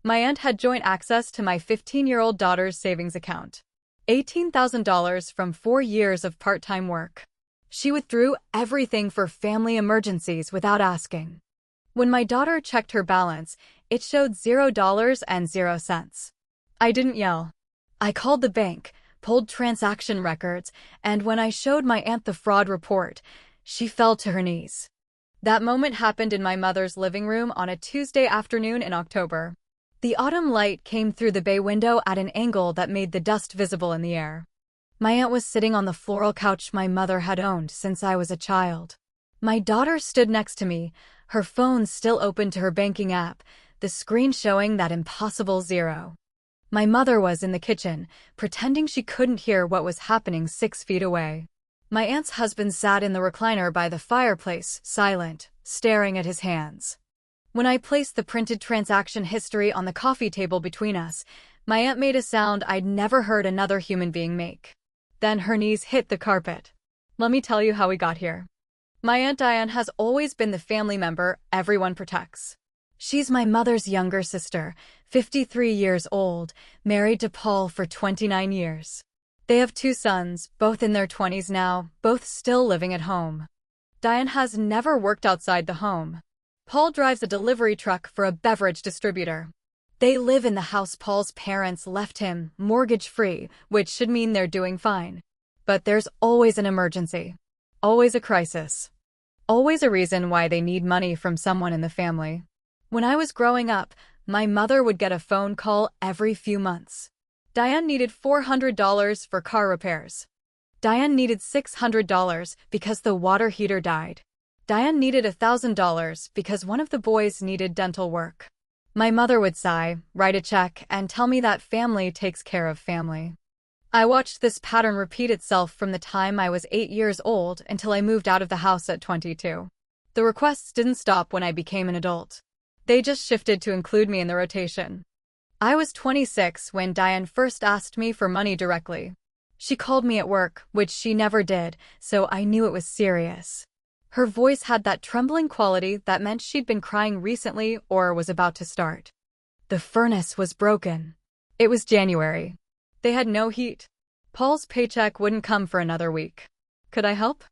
My aunt had joint access to my 15-year-old daughter's savings account. $18,000 from 4 years of part-time work. She withdrew everything for family emergencies without asking. When my daughter checked her balance, it showed $0 I didn't yell. I called the bank, pulled transaction records, and when I showed my aunt the fraud report, she fell to her knees. That moment happened in my mother's living room on a Tuesday afternoon in October. The autumn light came through the bay window at an angle that made the dust visible in the air. My aunt was sitting on the floral couch my mother had owned since I was a child. My daughter stood next to me, her phone still open to her banking app, the screen showing that impossible zero. My mother was in the kitchen, pretending she couldn't hear what was happening 6 feet away. My aunt's husband sat in the recliner by the fireplace, silent, staring at his hands. When I placed the printed transaction history on the coffee table between us, my aunt made a sound I'd never heard another human being make. Then her knees hit the carpet. Let me tell you how we got here. My Aunt Diane has always been the family member everyone protects. She's my mother's younger sister, 53 years old, married to Paul for 29 years. They have 2 sons, both in their 20s now, both still living at home. Diane has never worked outside the home. Paul drives a delivery truck for a beverage distributor. They live in the house Paul's parents left him, mortgage-free, which should mean they're doing fine. But there's always an emergency. Always a crisis. Always a reason why they need money from someone in the family. When I was growing up, my mother would get a phone call every few months. Diane needed $400 for car repairs. Diane needed $600 because the water heater died. Diane needed $1,000 because one of the boys needed dental work. My mother would sigh, write a check, and tell me that family takes care of family. I watched this pattern repeat itself from the time I was 8 years old until I moved out of the house at 22. The requests didn't stop when I became an adult. They just shifted to include me in the rotation. I was 26 when Diane first asked me for money directly. She called me at work, which she never did, so I knew it was serious. Her voice had that trembling quality that meant she'd been crying recently or was about to start. The furnace was broken. It was January. They had no heat. Paul's paycheck wouldn't come for another week. Could I help?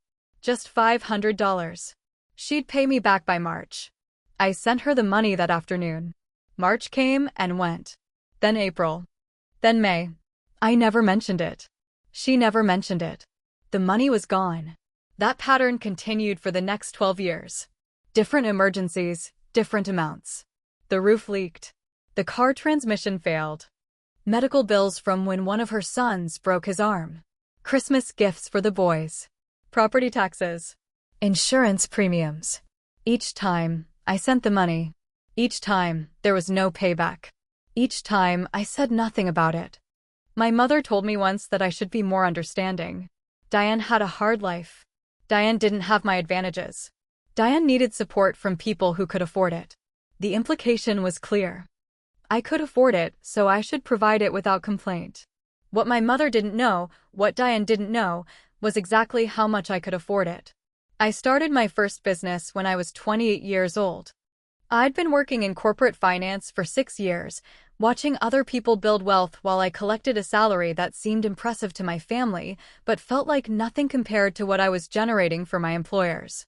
Just $500. She'd pay me back by March. I sent her the money that afternoon. March came and went. Then April. Then May. I never mentioned it. She never mentioned it. The money was gone. That pattern continued for the next 12 years. Different emergencies, different amounts. The roof leaked. The car transmission failed. Medical bills from when one of her sons broke his arm. Christmas gifts for the boys. Property taxes. Insurance premiums. Each time, I sent the money. Each time, there was no payback. Each time, I said nothing about it. My mother told me once that I should be more understanding. Diane had a hard life. Diane didn't have my advantages. Diane needed support from people who could afford it. The implication was clear. I could afford it, so I should provide it without complaint. What my mother didn't know, what Diane didn't know, was exactly how much I could afford it. I started my first business when I was 28 years old. I'd been working in corporate finance for 6 years, watching other people build wealth while I collected a salary that seemed impressive to my family, but felt like nothing compared to what I was generating for my employers.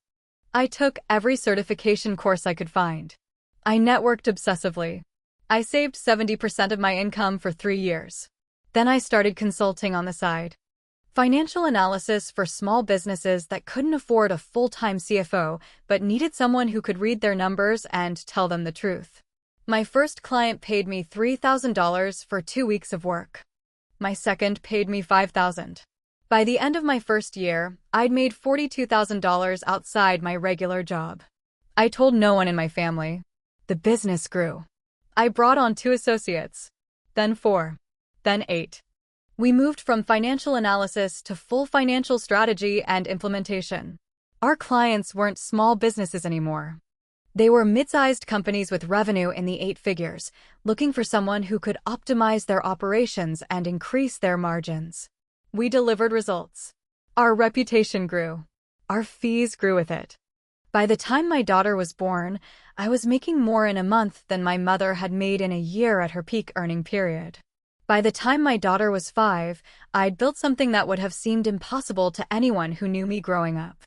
I took every certification course I could find. I networked obsessively. I saved 70% of my income for 3 years. Then I started consulting on the side. Financial analysis for small businesses that couldn't afford a full-time CFO, but needed someone who could read their numbers and tell them the truth. My first client paid me $3,000 for 2 weeks of work. My second paid me $5,000. By the end of my first year, I'd made $42,000 outside my regular job. I told no one in my family. The business grew. I brought on 2 associates, then 4, then 8. We moved from financial analysis to full financial strategy and implementation. Our clients weren't small businesses anymore. They were mid-sized companies with revenue in the 8 figures, looking for someone who could optimize their operations and increase their margins. We delivered results. Our reputation grew. Our fees grew with it. By the time my daughter was born, I was making more in a month than my mother had made in a year at her peak earning period. By the time my daughter was 5, I'd built something that would have seemed impossible to anyone who knew me growing up.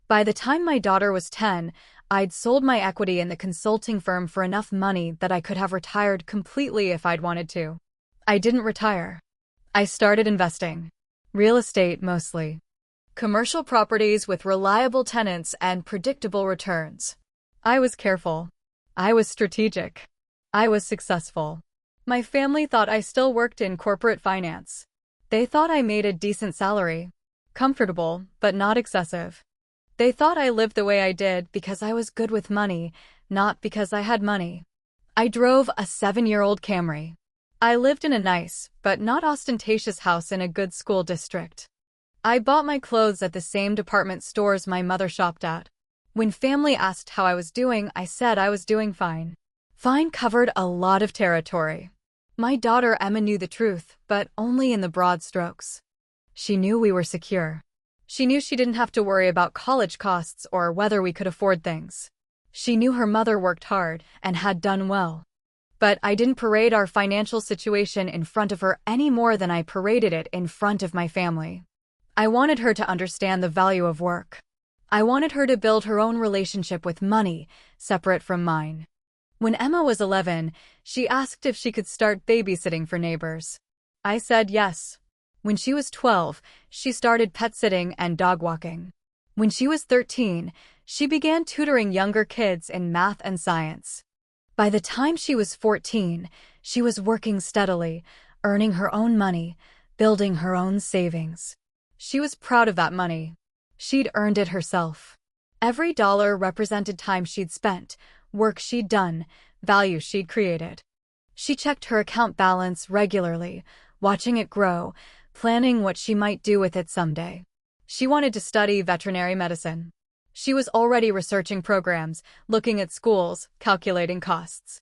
By the time my daughter was 10, I'd sold my equity in the consulting firm for enough money that I could have retired completely if I'd wanted to. I didn't retire. I started investing. Real estate mostly. Commercial properties with reliable tenants and predictable returns. I was careful. I was strategic. I was successful. My family thought I still worked in corporate finance. They thought I made a decent salary. Comfortable, but not excessive. They thought I lived the way I did because I was good with money, not because I had money. I drove a 7-year-old Camry. I lived in a nice, but not ostentatious house in a good school district. I bought my clothes at the same department stores my mother shopped at. When family asked how I was doing, I said I was doing fine. Fine covered a lot of territory. My daughter Emma knew the truth, but only in the broad strokes. She knew we were secure. She knew she didn't have to worry about college costs or whether we could afford things. She knew her mother worked hard and had done well. But I didn't parade our financial situation in front of her any more than I paraded it in front of my family. I wanted her to understand the value of work. I wanted her to build her own relationship with money, separate from mine. When Emma was 11, she asked if she could start babysitting for neighbors. I said yes. When she was 12, she started pet sitting and dog walking. When she was 13, she began tutoring younger kids in math and science. By the time she was 14, she was working steadily, earning her own money, building her own savings. She was proud of that money. She'd earned it herself. Every dollar represented time she'd spent, work she'd done, value she'd created. She checked her account balance regularly, watching it grow, planning what she might do with it someday. She wanted to study veterinary medicine. She was already researching programs, looking at schools, calculating costs.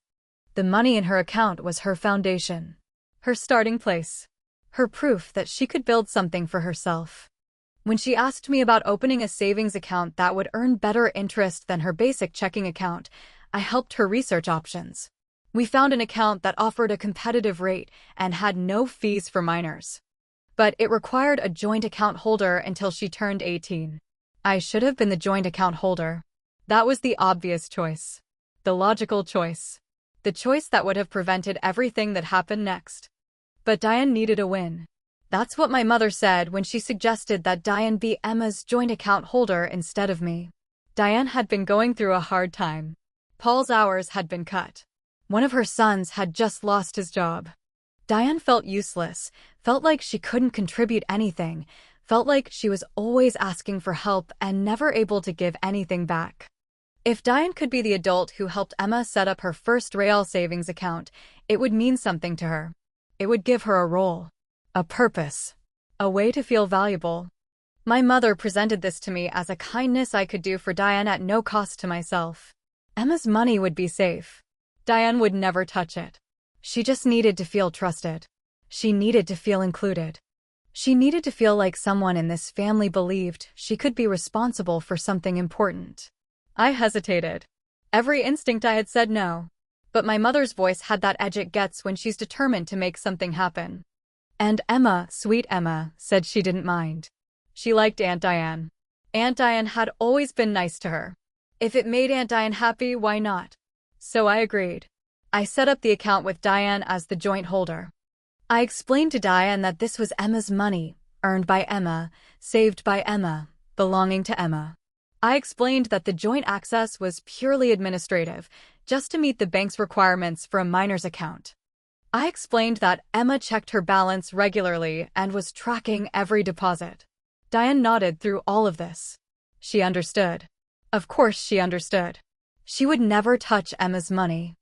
The money in her account was her foundation, her starting place, her proof that she could build something for herself. When she asked me about opening a savings account that would earn better interest than her basic checking account, I helped her research options. We found an account that offered a competitive rate and had no fees for minors. But it required a joint account holder until she turned 18. I should have been the joint account holder. That was the obvious choice. The logical choice. The choice that would have prevented everything that happened next. But Diane needed a win. That's what my mother said when she suggested that Diane be Emma's joint account holder instead of me. Diane had been going through a hard time. Paul's hours had been cut. One of her sons had just lost his job. Diane felt useless, felt like she couldn't contribute anything, felt like she was always asking for help and never able to give anything back. If Diane could be the adult who helped Emma set up her first real savings account, it would mean something to her. It would give her a role, a purpose, a way to feel valuable. My mother presented this to me as a kindness I could do for Diane at no cost to myself. Emma's money would be safe. Diane would never touch it. She just needed to feel trusted. She needed to feel included. She needed to feel like someone in this family believed she could be responsible for something important. I hesitated. Every instinct I had said no. But my mother's voice had that edge it gets when she's determined to make something happen. And Emma, sweet Emma, said she didn't mind. She liked Aunt Diane. Aunt Diane had always been nice to her. If it made Aunt Diane happy, why not? So I agreed. I set up the account with Diane as the joint holder. I explained to Diane that this was Emma's money, earned by Emma, saved by Emma, belonging to Emma. I explained that the joint access was purely administrative, just to meet the bank's requirements for a minor's account. I explained that Emma checked her balance regularly and was tracking every deposit. Diane nodded through all of this. She understood. Of course she understood. She would never touch Emma's money.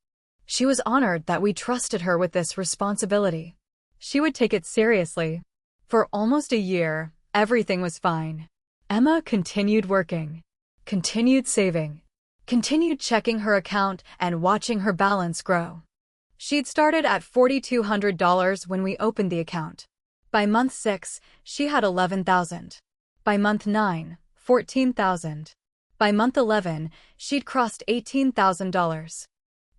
She was honored that we trusted her with this responsibility. She would take it seriously. For almost a year, everything was fine. Emma continued working, continued saving, continued checking her account and watching her balance grow. She'd started at $4,200 when we opened the account. By month 6, she had $11,000. By month 9, $14,000. By month 11, she'd crossed $18,000.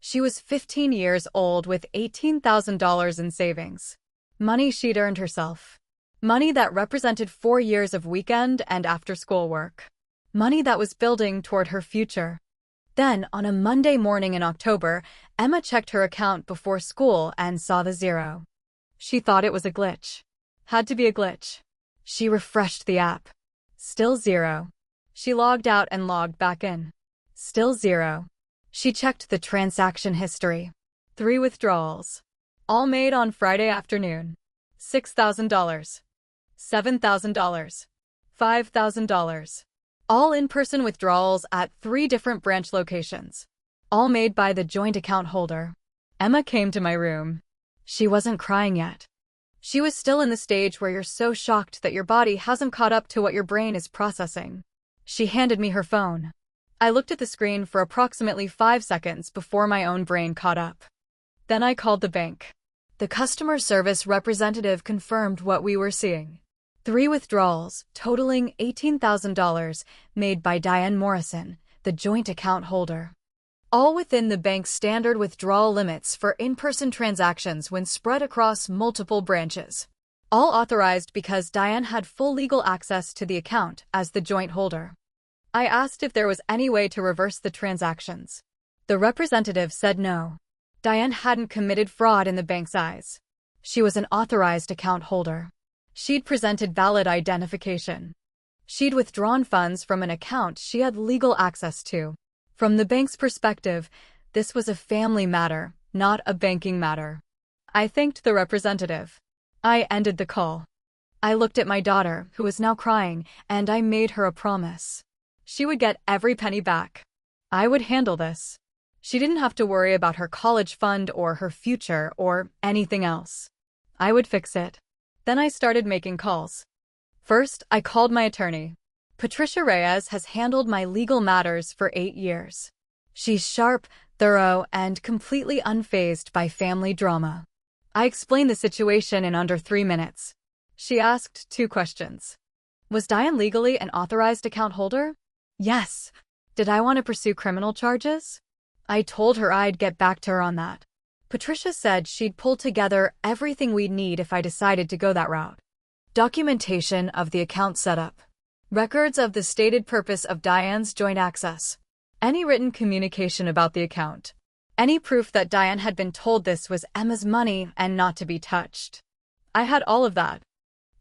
She was 15 years old with $18,000 in savings. Money she'd earned herself. Money that represented 4 years of weekend and after-school work. Money that was building toward her future. Then, on a Monday morning in October, Emma checked her account before school and saw the zero. She thought it was a glitch. Had to be a glitch. She refreshed the app. Still zero. She logged out and logged back in. Still zero. She checked the transaction history. 3 withdrawals. All made on Friday afternoon. $6,000. $7,000. $5,000. All in-person withdrawals at 3 different branch locations. All made by the joint account holder. Emma came to my room. She wasn't crying yet. She was still in the stage where you're so shocked that your body hasn't caught up to what your brain is processing. She handed me her phone. I looked at the screen for approximately 5 seconds before my own brain caught up. Then I called the bank. The customer service representative confirmed what we were seeing. 3 withdrawals, totaling $18,000, made by Diane Morrison, the joint account holder. All within the bank's standard withdrawal limits for in-person transactions when spread across multiple branches. All authorized because Diane had full legal access to the account as the joint holder. I asked if there was any way to reverse the transactions. The representative said no. Diane hadn't committed fraud in the bank's eyes. She was an authorized account holder. She'd presented valid identification. She'd withdrawn funds from an account she had legal access to. From the bank's perspective, this was a family matter, not a banking matter. I thanked the representative. I ended the call. I looked at my daughter, who was now crying, and I made her a promise. She would get every penny back. I would handle this. She didn't have to worry about her college fund or her future or anything else. I would fix it. Then I started making calls. First, I called my attorney. Patricia Reyes has handled my legal matters for 8 years. She's sharp, thorough, and completely unfazed by family drama. I explained the situation in under 3 minutes. She asked 2 questions. Was Diane legally an authorized account holder? Yes. Did I want to pursue criminal charges? I told her I'd get back to her on that. Patricia said she'd pull together everything we'd need if I decided to go that route. Documentation of the account setup. Records of the stated purpose of Diane's joint access. Any written communication about the account. Any proof that Diane had been told this was Emma's money and not to be touched. I had all of that.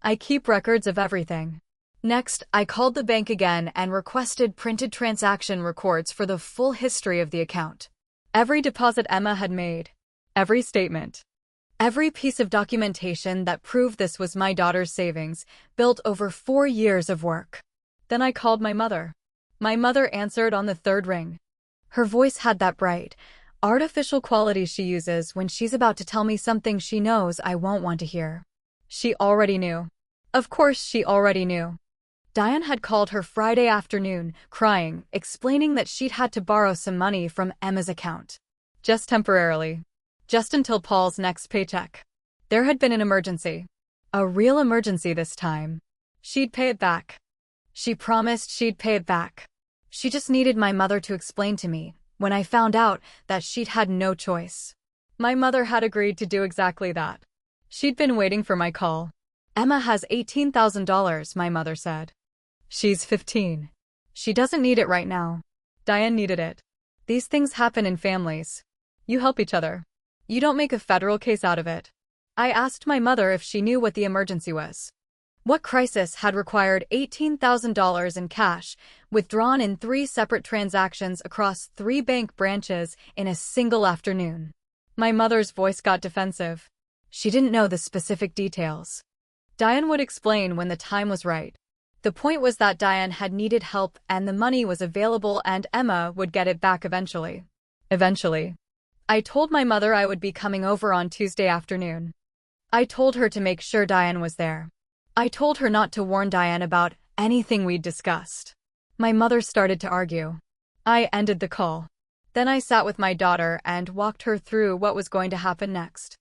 I keep records of everything. Next, I called the bank again and requested printed transaction records for the full history of the account. Every deposit Emma had made. Every statement. Every piece of documentation that proved this was my daughter's savings, built over 4 years of work. Then I called my mother. My mother answered on the 3rd ring. Her voice had that bright, artificial quality she uses when she's about to tell me something she knows I won't want to hear. She already knew. Of course she already knew. Diane had called her Friday afternoon, crying, explaining that she'd had to borrow some money from Emma's account. Just temporarily. Just until Paul's next paycheck. There had been an emergency. A real emergency this time. She'd pay it back. She promised she'd pay it back. She just needed my mother to explain to me, when I found out, that she'd had no choice. My mother had agreed to do exactly that. She'd been waiting for my call. Emma has $18,000, my mother said. She's 15. She doesn't need it right now. Diane needed it. These things happen in families. You help each other. You don't make a federal case out of it. I asked my mother if she knew what the emergency was. What crisis had required $18,000 in cash, withdrawn in 3 separate transactions across 3 bank branches in a single afternoon? My mother's voice got defensive. She didn't know the specific details. Diane would explain when the time was right. The point was that Diane had needed help and the money was available and Emma would get it back eventually. Eventually. I told my mother I would be coming over on Tuesday afternoon. I told her to make sure Diane was there. I told her not to warn Diane about anything we'd discussed. My mother started to argue. I ended the call. Then I sat with my daughter and walked her through what was going to happen next.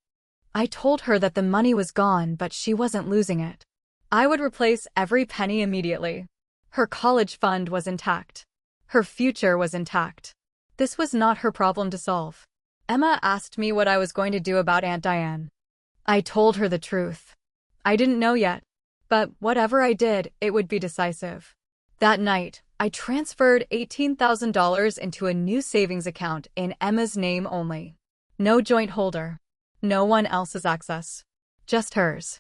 I told her that the money was gone, but she wasn't losing it. I would replace every penny immediately. Her college fund was intact. Her future was intact. This was not her problem to solve. Emma asked me what I was going to do about Aunt Diane. I told her the truth. I didn't know yet, but whatever I did, it would be decisive. That night, I transferred $18,000 into a new savings account in Emma's name only. No joint holder. No one else's access. Just hers.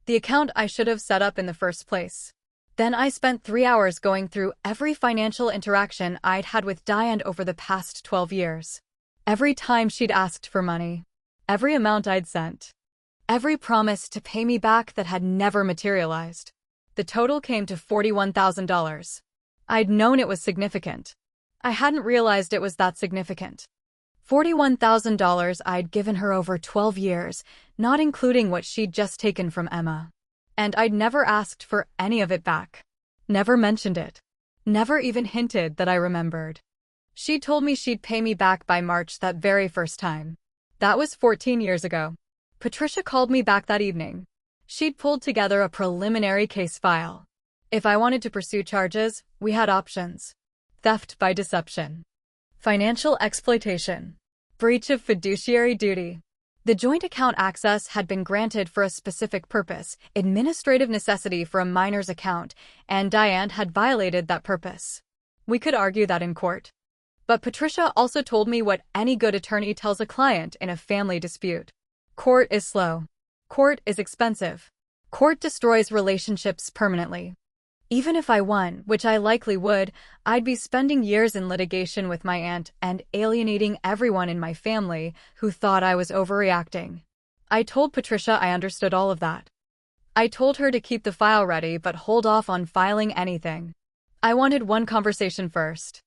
The account I should have set up in the first place. Then I spent 3 hours going through every financial interaction I'd had with Diane over the past 12 years. Every time she'd asked for money. Every amount I'd sent. Every promise to pay me back that had never materialized. The total came to $41,000. I'd known it was significant. I hadn't realized it was that significant. $41,000 I'd given her over 12 years, not including what she'd just taken from Emma. And I'd never asked for any of it back. Never mentioned it. Never even hinted that I remembered. She told me she'd pay me back by March that very first time. That was 14 years ago. Patricia called me back that evening. She'd pulled together a preliminary case file. If I wanted to pursue charges, we had options. Theft by deception. Financial exploitation. Breach of fiduciary duty. The joint account access had been granted for a specific purpose, administrative necessity for a minor's account, and Diane had violated that purpose. We could argue that in court. But Patricia also told me what any good attorney tells a client in a family dispute. Court is slow. Court is expensive. Court destroys relationships permanently. Even if I won, which I likely would, I'd be spending years in litigation with my aunt and alienating everyone in my family who thought I was overreacting. I told Patricia I understood all of that. I told her to keep the file ready but hold off on filing anything. I wanted one conversation first.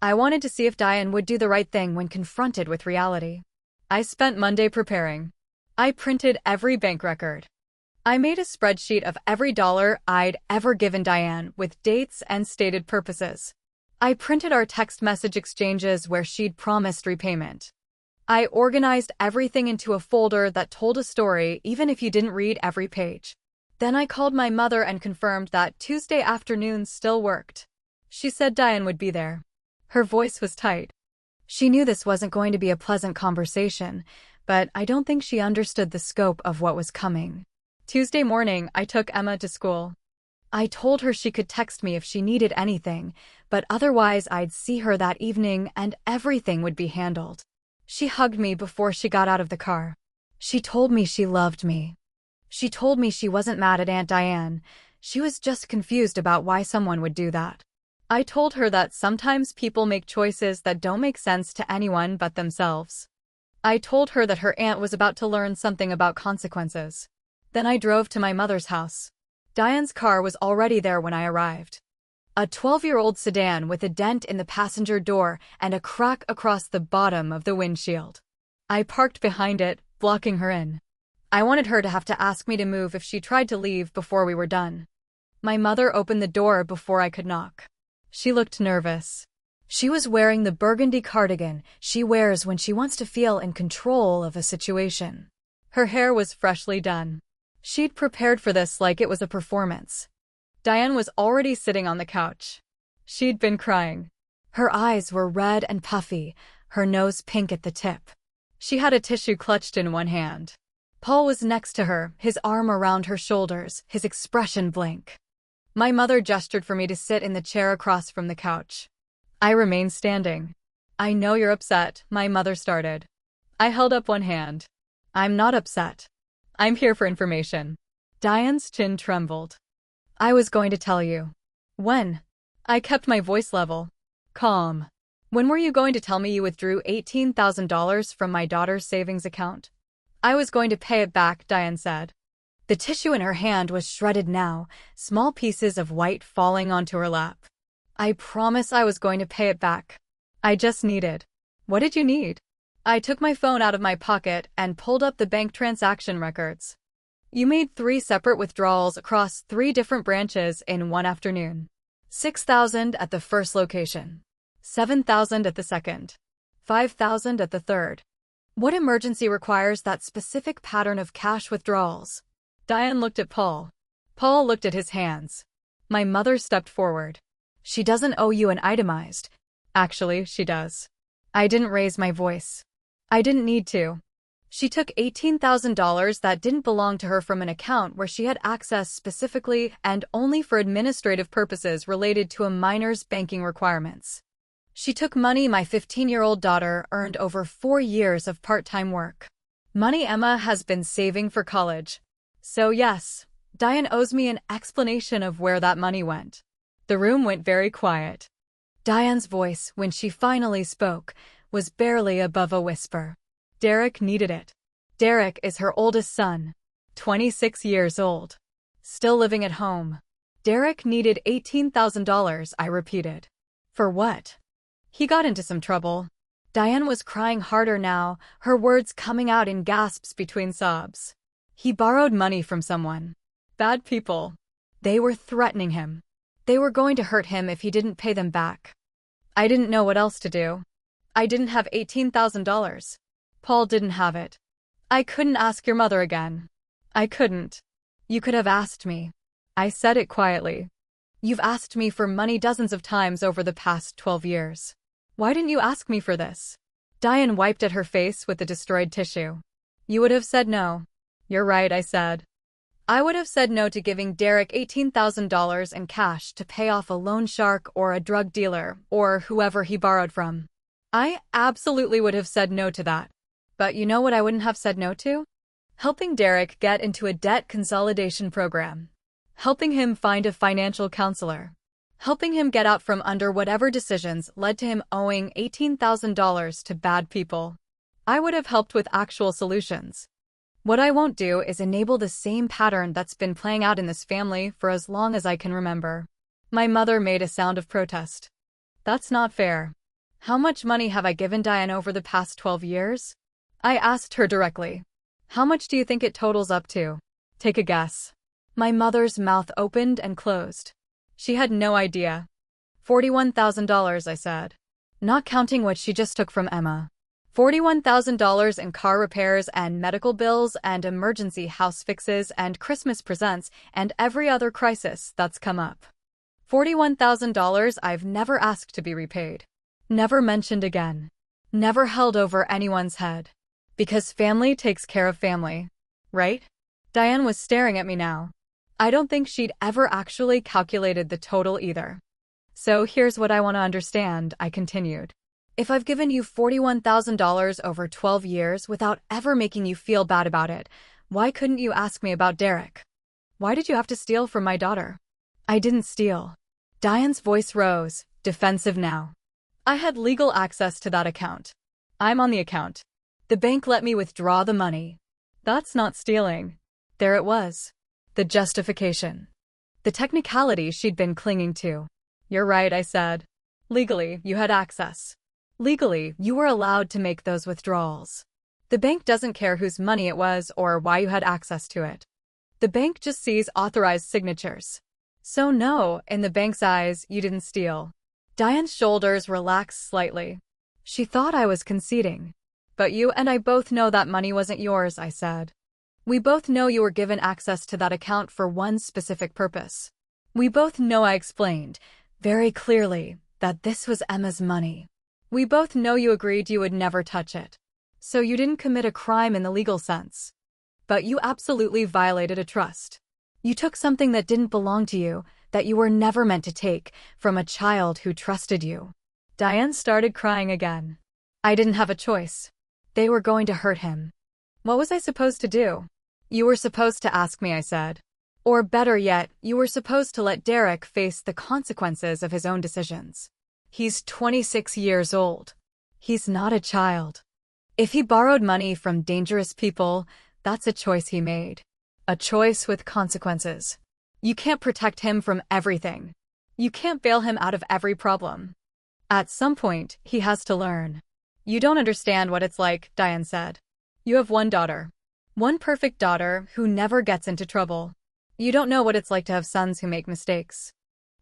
I wanted to see if Diane would do the right thing when confronted with reality. I spent Monday preparing. I printed every bank record. I made a spreadsheet of every dollar I'd ever given Diane with dates and stated purposes. I printed our text message exchanges where she'd promised repayment. I organized everything into a folder that told a story even if you didn't read every page. Then I called my mother and confirmed that Tuesday afternoon still worked. She said Diane would be there. Her voice was tight. She knew this wasn't going to be a pleasant conversation, but I don't think she understood the scope of what was coming. Tuesday morning, I took Emma to school. I told her she could text me if she needed anything, but otherwise I'd see her that evening and everything would be handled. She hugged me before she got out of the car. She told me she loved me. She told me she wasn't mad at Aunt Diane. She was just confused about why someone would do that. I told her that sometimes people make choices that don't make sense to anyone but themselves. I told her that her aunt was about to learn something about consequences. Then I drove to my mother's house. Diane's car was already there when I arrived. A 12-year-old sedan with a dent in the passenger door and a crack across the bottom of the windshield. I parked behind it, blocking her in. I wanted her to have to ask me to move if she tried to leave before we were done. My mother opened the door before I could knock. She looked nervous. She was wearing the burgundy cardigan she wears when she wants to feel in control of a situation. Her hair was freshly done. She'd prepared for this like it was a performance. Diane was already sitting on the couch. She'd been crying. Her eyes were red and puffy, her nose pink at the tip. She had a tissue clutched in one hand. Paul was next to her, his arm around her shoulders, his expression blank. My mother gestured for me to sit in the chair across from the couch. I remained standing. I know you're upset, my mother started. I held up one hand. I'm not upset. I'm here for information. Diane's chin trembled. I was going to tell you. When? I kept my voice level. Calm. When were you going to tell me you withdrew $18,000 from my daughter's savings account? I was going to pay it back, Diane said. The tissue in her hand was shredded now, small pieces of white falling onto her lap. I promise I was going to pay it back. I just needed. What did you need? I took my phone out of my pocket and pulled up the bank transaction records. You made 3 separate withdrawals across 3 different branches in one afternoon. $6,000 at the first location. $7,000 at the second. $5,000 at the third. What emergency requires that specific pattern of cash withdrawals? Diane looked at Paul. Paul looked at his hands. My mother stepped forward. She doesn't owe you an itemized, Actually, she does. I didn't raise my voice. I didn't need to. She took $18,000 that didn't belong to her from an account where she had access specifically and only for administrative purposes related to a minor's banking requirements. She took money my 15-year-old daughter earned over 4 years of part-time work. Money Emma has been saving for college. So yes, Diane owes me an explanation of where that money went. The room went very quiet. Diane's voice, when she finally spoke, was barely above a whisper. Derek needed it. Derek is her oldest son, 26 years old. Still living at home. Derek needed $18,000, I repeated. For what? He got into some trouble. Diane was crying harder now, her words coming out in gasps between sobs. He borrowed money from someone. Bad people. They were threatening him. They were going to hurt him if he didn't pay them back. I didn't know what else to do. I didn't have $18,000. Paul didn't have it. I couldn't ask your mother again. I couldn't. You could have asked me. I said it quietly. You've asked me for money dozens of times over the past 12 years. Why didn't you ask me for this? Diane wiped at her face with the destroyed tissue. You would have said no. You're right, I said. I would have said no to giving Derek $18,000 in cash to pay off a loan shark or a drug dealer or whoever he borrowed from. I absolutely would have said no to that. But you know what I wouldn't have said no to? Helping Derek get into a debt consolidation program. Helping him find a financial counselor. Helping him get out from under whatever decisions led to him owing $18,000 to bad people. I would have helped with actual solutions. What I won't do is enable the same pattern that's been playing out in this family for as long as I can remember. My mother made a sound of protest. That's not fair. How much money have I given Diane over the past 12 years? I asked her directly. How much do you think it totals up to? Take a guess. My mother's mouth opened and closed. She had no idea. $41,000, I said. Not counting what she just took from Emma. $41,000 in car repairs and medical bills and emergency house fixes and Christmas presents and every other crisis that's come up. $41,000 I've never asked to be repaid. Never mentioned again. Never held over anyone's head. Because family takes care of family. Right? Diane was staring at me now. I don't think she'd ever actually calculated the total either. So here's what I want to understand, I continued. If I've given you $41,000 over 12 years without ever making you feel bad about it, why couldn't you ask me about Derek? Why did you have to steal from my daughter? I didn't steal. Diane's voice rose, defensive now. I had legal access to that account. I'm on the account. The bank let me withdraw the money. That's not stealing. There it was. The justification. The technicality she'd been clinging to. You're right, I said. Legally, you had access. Legally, you were allowed to make those withdrawals. The bank doesn't care whose money it was or why you had access to it. The bank just sees authorized signatures. So no, in the bank's eyes, you didn't steal. Diane's shoulders relaxed slightly. She thought I was conceding. But you and I both know that money wasn't yours, I said. We both know you were given access to that account for one specific purpose. We both know I explained, very clearly, that this was Emma's money. We both know you agreed you would never touch it. So you didn't commit a crime in the legal sense. But you absolutely violated a trust. You took something that didn't belong to you, that you were never meant to take, from a child who trusted you. Diane started crying again. I didn't have a choice. They were going to hurt him. What was I supposed to do? You were supposed to ask me, I said. Or better yet, you were supposed to let Derek face the consequences of his own decisions. He's 26 years old. He's not a child. If he borrowed money from dangerous people, that's a choice he made. A choice with consequences. You can't protect him from everything. You can't bail him out of every problem. At some point, he has to learn. You don't understand what it's like, Diane said. You have one daughter. One perfect daughter who never gets into trouble. You don't know what it's like to have sons who make mistakes.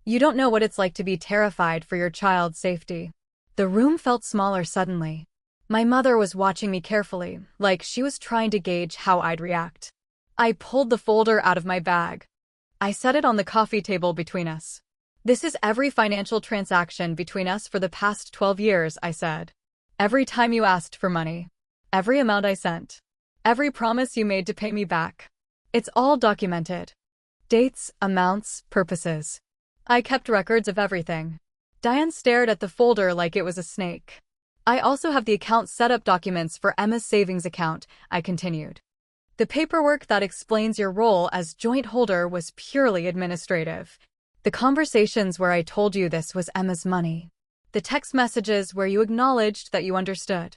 You don't know what it's like to be terrified for your child's safety. The room felt smaller suddenly. My mother was watching me carefully, like she was trying to gauge how I'd react. I pulled the folder out of my bag. I set it on the coffee table between us. This is every financial transaction between us for the past 12 years, I said. Every time you asked for money. Every amount I sent. Every promise you made to pay me back. It's all documented. Dates, amounts, purposes. I kept records of everything. Diane stared at the folder like it was a snake. I also have the account setup documents for Emma's savings account, I continued. The paperwork that explains your role as joint holder was purely administrative. The conversations where I told you this was Emma's money. The text messages where you acknowledged that you understood.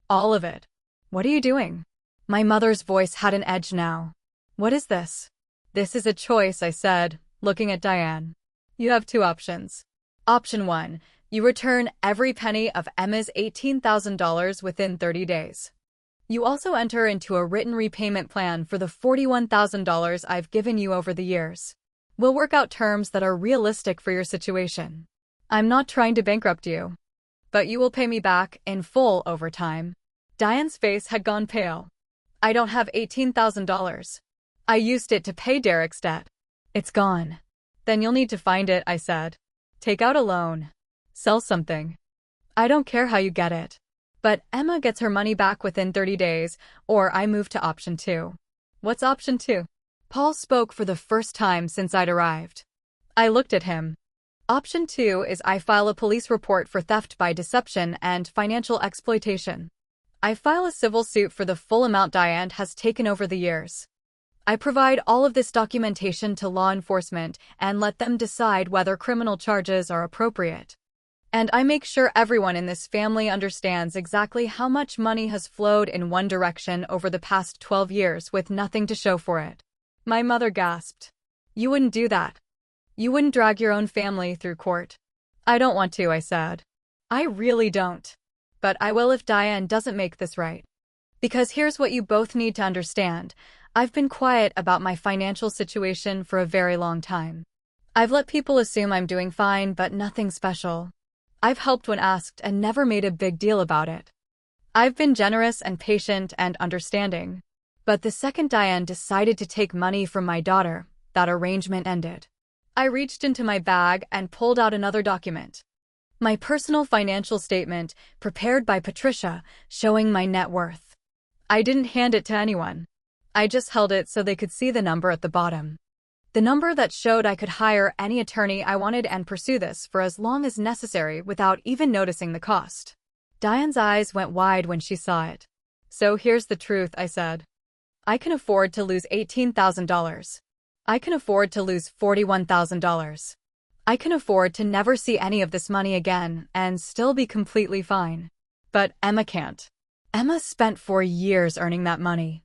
All of it. What are you doing? My mother's voice had an edge now. What is this? This is a choice, I said, looking at Diane. You have two options. Option 1. You return every penny of Emma's $18,000 within 30 days. You also enter into a written repayment plan for the $41,000 I've given you over the years. We'll work out terms that are realistic for your situation. I'm not trying to bankrupt you. But you will pay me back in full over time. Diane's face had gone pale. I don't have $18,000. I used it to pay Derek's debt. It's gone. Then you'll need to find it, I said. Take out a loan. Sell something. I don't care how you get it. But Emma gets her money back within 30 days, or I move to option 2. What's option 2? Paul spoke for the first time since I'd arrived. I looked at him. Option 2 is I file a police report for theft by deception and financial exploitation. I file a civil suit for the full amount Diane has taken over the years. I provide all of this documentation to law enforcement and let them decide whether criminal charges are appropriate. And I make sure everyone in this family understands exactly how much money has flowed in one direction over the past 12 years with nothing to show for it. My mother gasped. You wouldn't do that. You wouldn't drag your own family through court. I don't want to, I said. I really don't. But I will if Diane doesn't make this right. Because here's what you both need to understand. I've been quiet about my financial situation for a very long time. I've let people assume I'm doing fine, but nothing special. I've helped when asked and never made a big deal about it. I've been generous and patient and understanding. But the second Diane decided to take money from my daughter, that arrangement ended. I reached into my bag and pulled out another document. My personal financial statement, prepared by Patricia, showing my net worth. I didn't hand it to anyone. I just held it so they could see the number at the bottom. The number that showed I could hire any attorney I wanted and pursue this for as long as necessary without even noticing the cost. Diane's eyes went wide when she saw it. So here's the truth, I said. I can afford to lose $18,000. I can afford to lose $41,000. I can afford to never see any of this money again and still be completely fine. But Emma can't. Emma spent 4 years earning that money.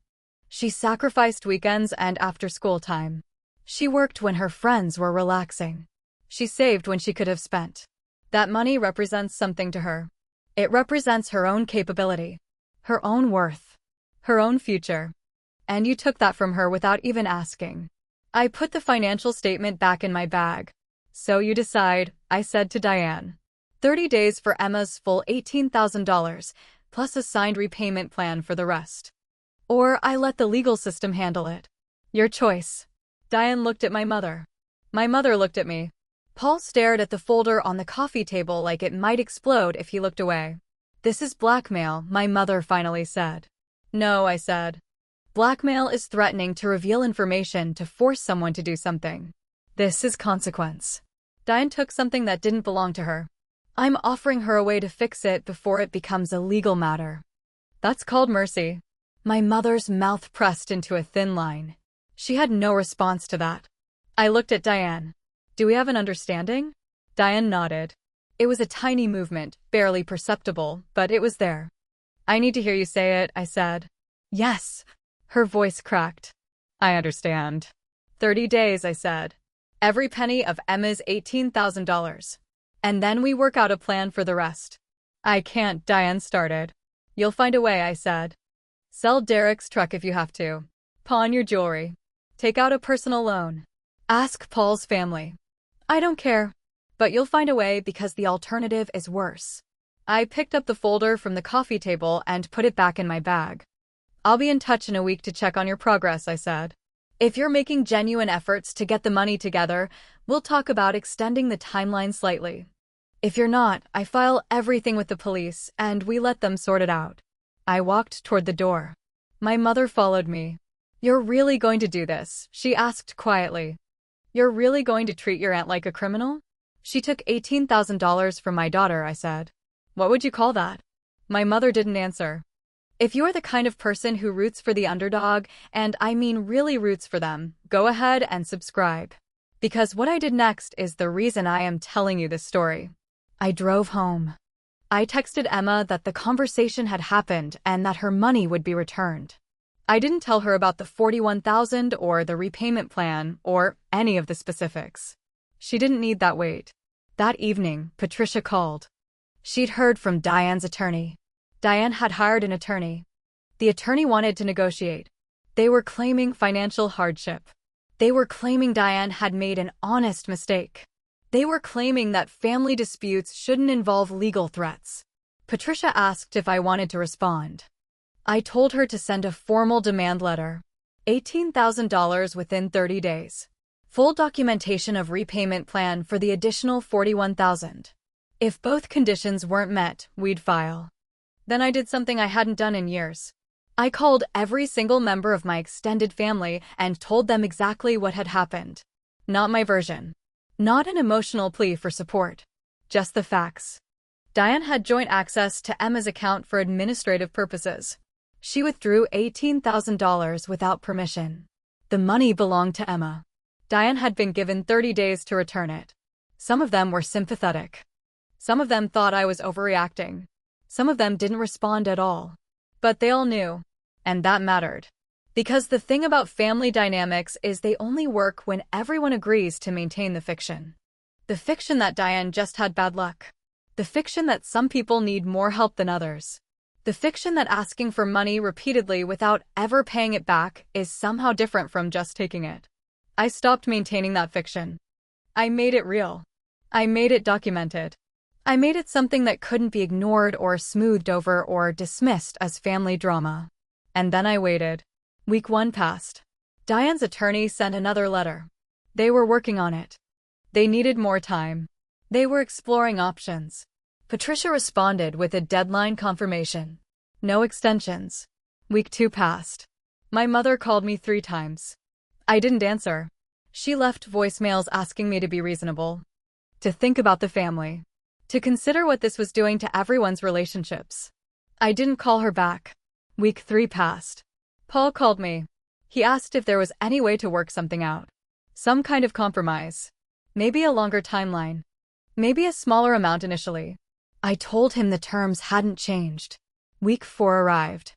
She sacrificed weekends and after-school time. She worked when her friends were relaxing. She saved when she could have spent. That money represents something to her. It represents her own capability, her own worth, her own future. And you took that from her without even asking. I put the financial statement back in my bag. So you decide, I said to Diane. 30 days for Emma's full $18,000, plus a signed repayment plan for the rest. Or I let the legal system handle it. Your choice. Diane looked at my mother. My mother looked at me. Paul stared at the folder on the coffee table like it might explode if he looked away. This is blackmail, my mother finally said. No, I said. Blackmail is threatening to reveal information to force someone to do something. This is consequence. Diane took something that didn't belong to her. I'm offering her a way to fix it before it becomes a legal matter. That's called mercy. My mother's mouth pressed into a thin line. She had no response to that. I looked at Diane. Do we have an understanding? Diane nodded. It was a tiny movement, barely perceptible, but it was there. I need to hear you say it, I said. Yes. Her voice cracked. I understand. 30 days, I said. Every penny of Emma's $18,000. And then we work out a plan for the rest. I can't, Diane started. You'll find a way, I said. Sell Derek's truck if you have to. Pawn your jewelry. Take out a personal loan. Ask Paul's family. I don't care. But you'll find a way because the alternative is worse. I picked up the folder from the coffee table and put it back in my bag. I'll be in touch in a week to check on your progress, I said. If you're making genuine efforts to get the money together, we'll talk about extending the timeline slightly. If you're not, I file everything with the police and we let them sort it out. I walked toward the door. My mother followed me. "You're really going to do this?" she asked quietly. "You're really going to treat your aunt like a criminal?" "She took $18,000 from my daughter," I said. "What would you call that?" My mother didn't answer. If you're the kind of person who roots for the underdog, and I mean really roots for them, go ahead and subscribe. Because what I did next is the reason I am telling you this story. I drove home. I texted Emma that the conversation had happened and that her money would be returned. I didn't tell her about the $41,000 or the repayment plan or any of the specifics. She didn't need that weight. That evening, Patricia called. She'd heard from Diane's attorney. Diane had hired an attorney. The attorney wanted to negotiate. They were claiming financial hardship. They were claiming Diane had made an honest mistake. They were claiming that family disputes shouldn't involve legal threats. Patricia asked if I wanted to respond. I told her to send a formal demand letter. $18,000 within 30 days. Full documentation of repayment plan for the additional $41,000. If both conditions weren't met, we'd file. Then I did something I hadn't done in years. I called every single member of my extended family and told them exactly what had happened. Not my version. Not an emotional plea for support. Just the facts. Diane had joint access to Emma's account for administrative purposes. She withdrew $18,000 without permission. The money belonged to Emma. Diane had been given 30 days to return it. Some of them were sympathetic. Some of them thought I was overreacting. Some of them didn't respond at all. But they all knew. And that mattered. Because the thing about family dynamics is they only work when everyone agrees to maintain the fiction. The fiction that Diane just had bad luck. The fiction that some people need more help than others. The fiction that asking for money repeatedly without ever paying it back is somehow different from just taking it. I stopped maintaining that fiction. I made it real. I made it documented. I made it something that couldn't be ignored or smoothed over or dismissed as family drama. And then I waited. Week 1 passed. Diane's attorney sent another letter. They were working on it. They needed more time. They were exploring options. Patricia responded with a deadline confirmation. No extensions. Week 2 passed. My mother called me 3 times. I didn't answer. She left voicemails asking me to be reasonable. To think about the family. To consider what this was doing to everyone's relationships. I didn't call her back. Week 3 passed. Paul called me. He asked if there was any way to work something out. Some kind of compromise. Maybe a longer timeline. Maybe a smaller amount initially. I told him the terms hadn't changed. Week 4 arrived.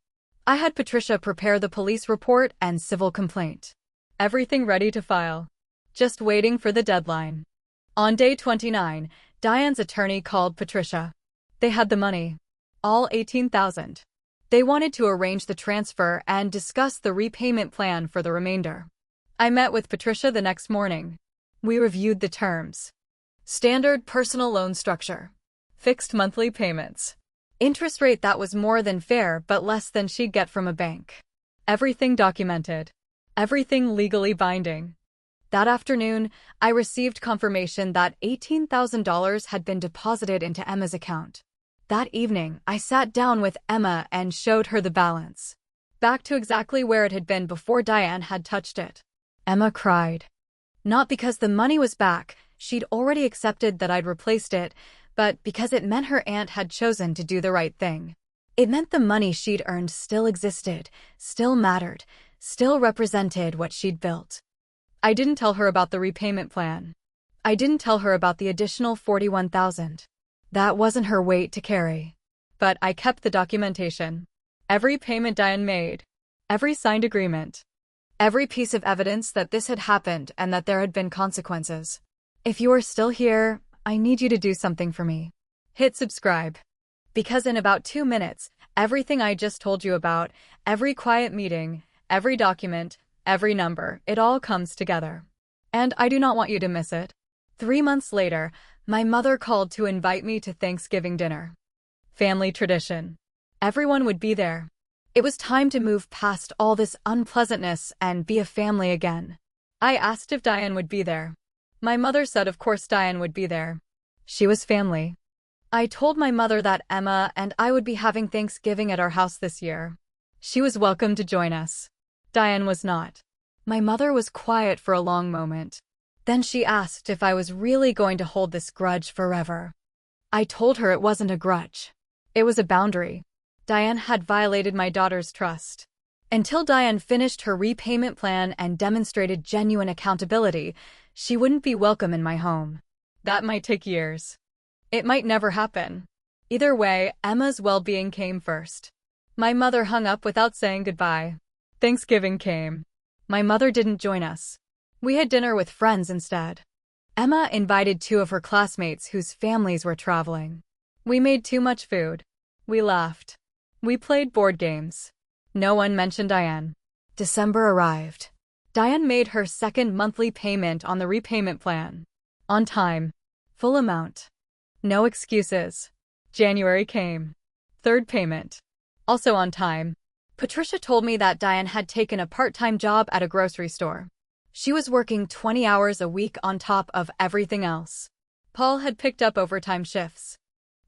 I had Patricia prepare the police report and civil complaint. Everything ready to file. Just waiting for the deadline. On day 29, Diane's attorney called Patricia. They had the money. All $18,000. They wanted to arrange the transfer and discuss the repayment plan for the remainder. I met with Patricia the next morning. We reviewed the terms. Standard personal loan structure. Fixed monthly payments. Interest rate that was more than fair but less than she'd get from a bank. Everything documented. Everything legally binding. That afternoon, I received confirmation that $18,000 had been deposited into Emma's account. That evening, I sat down with Emma and showed her the balance. Back to exactly where it had been before Diane had touched it. Emma cried. Not because the money was back, she'd already accepted that I'd replaced it, but because it meant her aunt had chosen to do the right thing. It meant the money she'd earned still existed, still mattered, still represented what she'd built. I didn't tell her about the repayment plan. I didn't tell her about the additional $41,000. That wasn't her weight to carry. But I kept the documentation. Every payment Diane made. Every signed agreement. Every piece of evidence that this had happened and that there had been consequences. If you are still here, I need you to do something for me. Hit subscribe. Because in about 2 minutes, everything I just told you about, every quiet meeting, every document, every number, it all comes together. And I do not want you to miss it. 3 months later, my mother called to invite me to Thanksgiving dinner. Family tradition. Everyone would be there. It was time to move past all this unpleasantness and be a family again. I asked if Diane would be there. My mother said of course Diane would be there. She was family. I told my mother that Emma and I would be having Thanksgiving at our house this year. She was welcome to join us. Diane was not. My mother was quiet for a long moment. Then she asked if I was really going to hold this grudge forever. I told her it wasn't a grudge. It was a boundary. Diane had violated my daughter's trust. Until Diane finished her repayment plan and demonstrated genuine accountability, she wouldn't be welcome in my home. That might take years. It might never happen. Either way, Emma's well-being came first. My mother hung up without saying goodbye. Thanksgiving came. My mother didn't join us. We had dinner with friends instead. Emma invited 2 of her classmates whose families were traveling. We made too much food. We laughed. We played board games. No one mentioned Diane. December arrived. Diane made her second monthly payment on the repayment plan. On time. Full amount. No excuses. January came. Third payment. Also on time. Patricia told me that Diane had taken a part-time job at a grocery store. She was working 20 hours a week on top of everything else. Paul had picked up overtime shifts.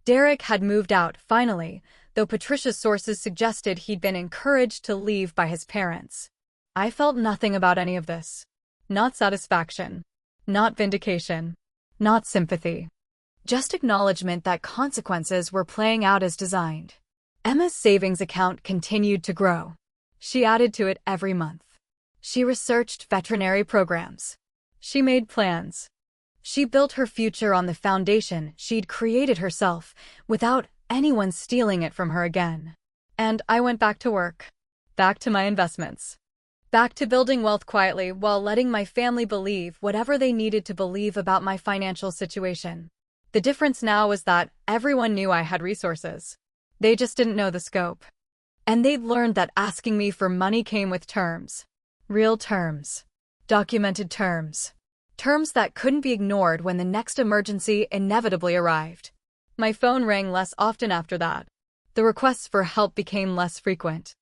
Derek had moved out, finally, though Patricia's sources suggested he'd been encouraged to leave by his parents. I felt nothing about any of this. Not satisfaction. Not vindication. Not sympathy. Just acknowledgement that consequences were playing out as designed. Emma's savings account continued to grow. She added to it every month. She researched veterinary programs. She made plans. She built her future on the foundation she'd created herself, without anyone stealing it from her again. And I went back to work. Back to my investments. Back to building wealth quietly while letting my family believe whatever they needed to believe about my financial situation. The difference now was that everyone knew I had resources. They just didn't know the scope. And they'd learned that asking me for money came with terms. Real terms. Documented terms. Terms that couldn't be ignored when the next emergency inevitably arrived. My phone rang less often after that. The requests for help became less frequent.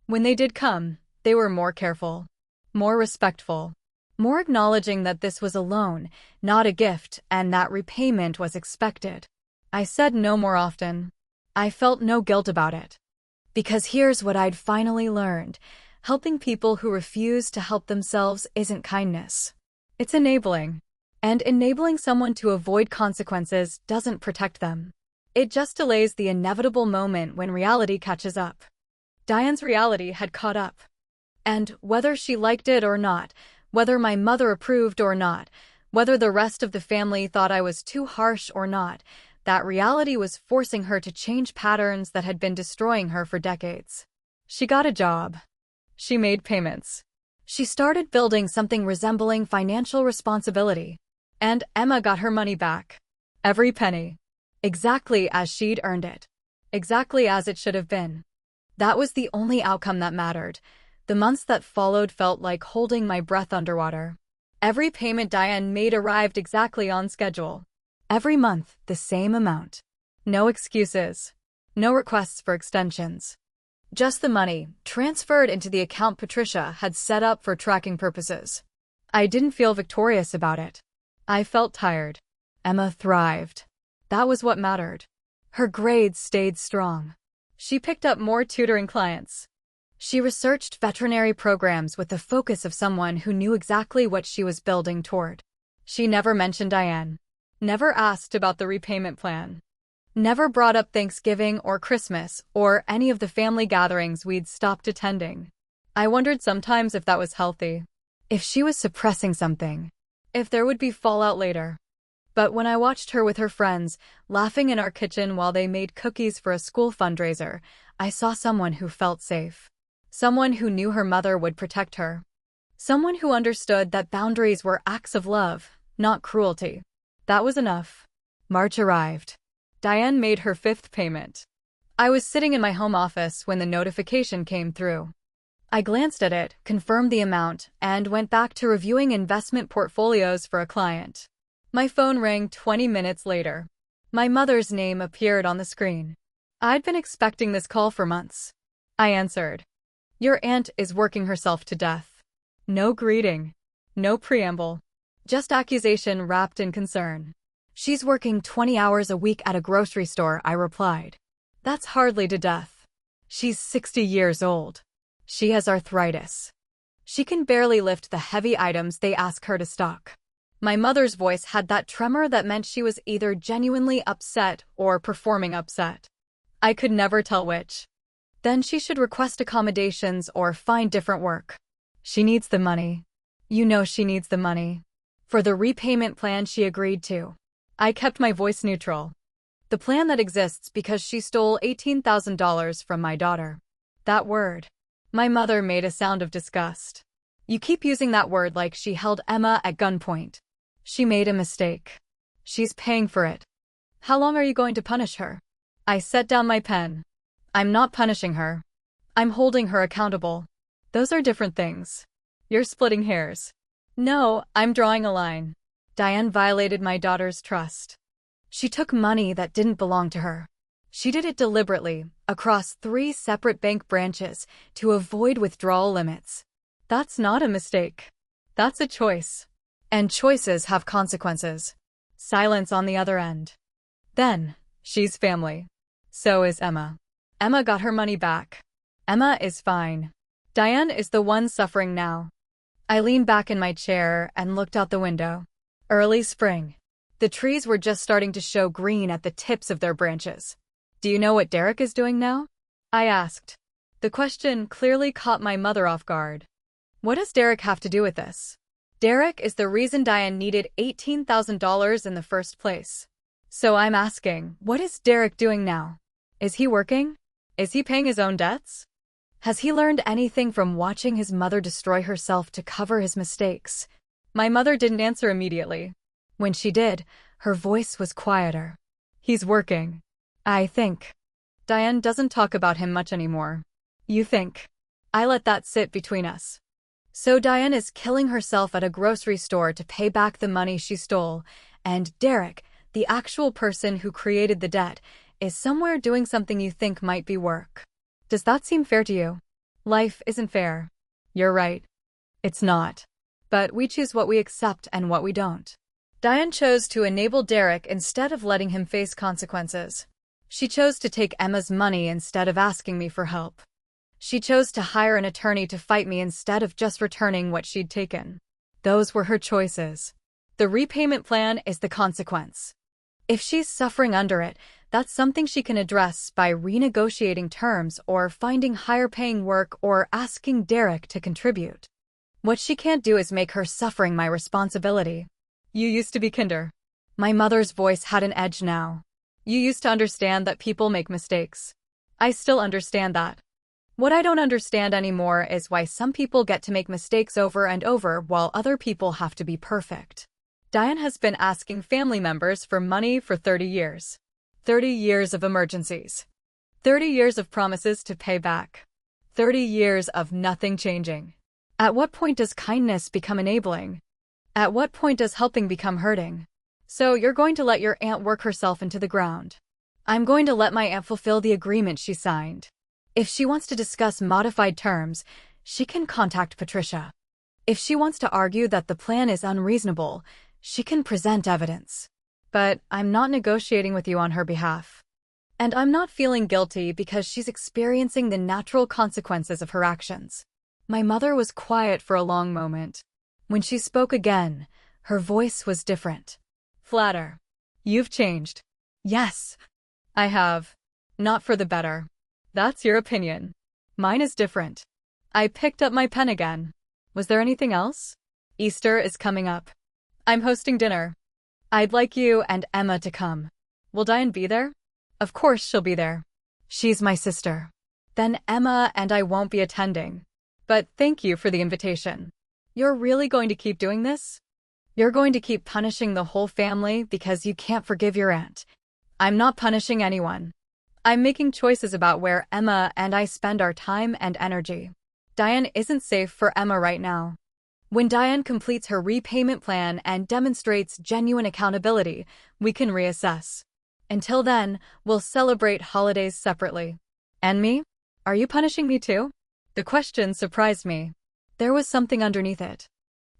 When they did come, they were more careful. More respectful. More acknowledging that this was a loan, not a gift, and that repayment was expected. I said no more often. I felt no guilt about it. Because here's what I'd finally learned. Helping people who refuse to help themselves isn't kindness. It's enabling. And enabling someone to avoid consequences doesn't protect them. It just delays the inevitable moment when reality catches up. Diane's reality had caught up. And whether she liked it or not, whether my mother approved or not, whether the rest of the family thought I was too harsh or not, that reality was forcing her to change patterns that had been destroying her for decades. She got a job. She made payments. She started building something resembling financial responsibility. And Emma got her money back. Every penny. Exactly as she'd earned it. Exactly as it should have been. That was the only outcome that mattered. The months that followed felt like holding my breath underwater. Every payment Diane made arrived exactly on schedule. Every month, the same amount. No excuses. No requests for extensions. Just the money, transferred into the account Patricia had set up for tracking purposes. I didn't feel victorious about it. I felt tired. Emma thrived. That was what mattered. Her grades stayed strong. She picked up more tutoring clients. She researched veterinary programs with the focus of someone who knew exactly what she was building toward. She never mentioned Diane. Never asked about the repayment plan. Never brought up Thanksgiving or Christmas or any of the family gatherings we'd stopped attending. I wondered sometimes if that was healthy. If she was suppressing something. If there would be fallout later. But when I watched her with her friends, laughing in our kitchen while they made cookies for a school fundraiser, I saw someone who felt safe. Someone who knew her mother would protect her. Someone who understood that boundaries were acts of love, not cruelty. That was enough. March arrived. Diane made her 5th payment. I was sitting in my home office when the notification came through. I glanced at it, confirmed the amount, and went back to reviewing investment portfolios for a client. My phone rang 20 minutes later. My mother's name appeared on the screen. I'd been expecting this call for months. I answered. Your aunt is working herself to death. No greeting. No preamble. Just accusation wrapped in concern. She's working 20 hours a week at a grocery store, I replied. That's hardly to death. She's 60 years old. She has arthritis. She can barely lift the heavy items they ask her to stock. My mother's voice had that tremor that meant she was either genuinely upset or performing upset. I could never tell which. Then she should request accommodations or find different work. She needs the money. You know she needs the money. For the repayment plan she agreed to. I kept my voice neutral. The plan that exists because she stole $18,000 from my daughter. That word. My mother made a sound of disgust. You keep using that word like she held Emma at gunpoint. She made a mistake. She's paying for it. How long are you going to punish her? I set down my pen. I'm not punishing her. I'm holding her accountable. Those are different things. You're splitting hairs. No, I'm drawing a line. Diane violated my daughter's trust. She took money that didn't belong to her. She did it deliberately, across 3 separate bank branches, to avoid withdrawal limits. That's not a mistake. That's a choice. And choices have consequences. Silence on the other end. Then, she's family. So is Emma. Emma got her money back. Emma is fine. Diane is the one suffering now. I leaned back in my chair and looked out the window. Early spring. The trees were just starting to show green at the tips of their branches. Do you know what Derek is doing now? I asked. The question clearly caught my mother off guard. What does Derek have to do with this? Derek is the reason Diane needed $18,000 in the first place. So I'm asking, what is Derek doing now? Is he working? Is he paying his own debts? Has he learned anything from watching his mother destroy herself to cover his mistakes? My mother didn't answer immediately. When she did, her voice was quieter. He's working. I think. Diane doesn't talk about him much anymore. You think. I let that sit between us. So Diane is killing herself at a grocery store to pay back the money she stole, and Derek, the actual person who created the debt, is somewhere doing something you think might be work. Does that seem fair to you? Life isn't fair. You're right. It's not. But we choose what we accept and what we don't. Diane chose to enable Derek instead of letting him face consequences. She chose to take Emma's money instead of asking me for help. She chose to hire an attorney to fight me instead of just returning what she'd taken. Those were her choices. The repayment plan is the consequence. If she's suffering under it, that's something she can address by renegotiating terms or finding higher-paying work or asking Derek to contribute. What she can't do is make her suffering my responsibility. You used to be kinder. My mother's voice had an edge now. You used to understand that people make mistakes. I still understand that. What I don't understand anymore is why some people get to make mistakes over and over while other people have to be perfect. Diane has been asking family members for money for 30 years. 30 years of emergencies. 30 years of promises to pay back. 30 years of nothing changing. At what point does kindness become enabling? At what point does helping become hurting? So you're going to let your aunt work herself into the ground. I'm going to let my aunt fulfill the agreement she signed. If she wants to discuss modified terms, she can contact Patricia. If she wants to argue that the plan is unreasonable, she can present evidence. But I'm not negotiating with you on her behalf. And I'm not feeling guilty because she's experiencing the natural consequences of her actions. My mother was quiet for a long moment. When she spoke again, her voice was different. Flatter. You've changed. Yes, I have. Not for the better. That's your opinion. Mine is different. I picked up my pen again. Was there anything else? Easter is coming up. I'm hosting dinner. I'd like you and Emma to come. Will Diane be there? Of course she'll be there. She's my sister. Then Emma and I won't be attending. But thank you for the invitation. You're really going to keep doing this? You're going to keep punishing the whole family because you can't forgive your aunt. I'm not punishing anyone. I'm making choices about where Emma and I spend our time and energy. Diane isn't safe for Emma right now. When Diane completes her repayment plan and demonstrates genuine accountability, we can reassess. Until then, we'll celebrate holidays separately. And me? Are you punishing me too? The question surprised me. There was something underneath it.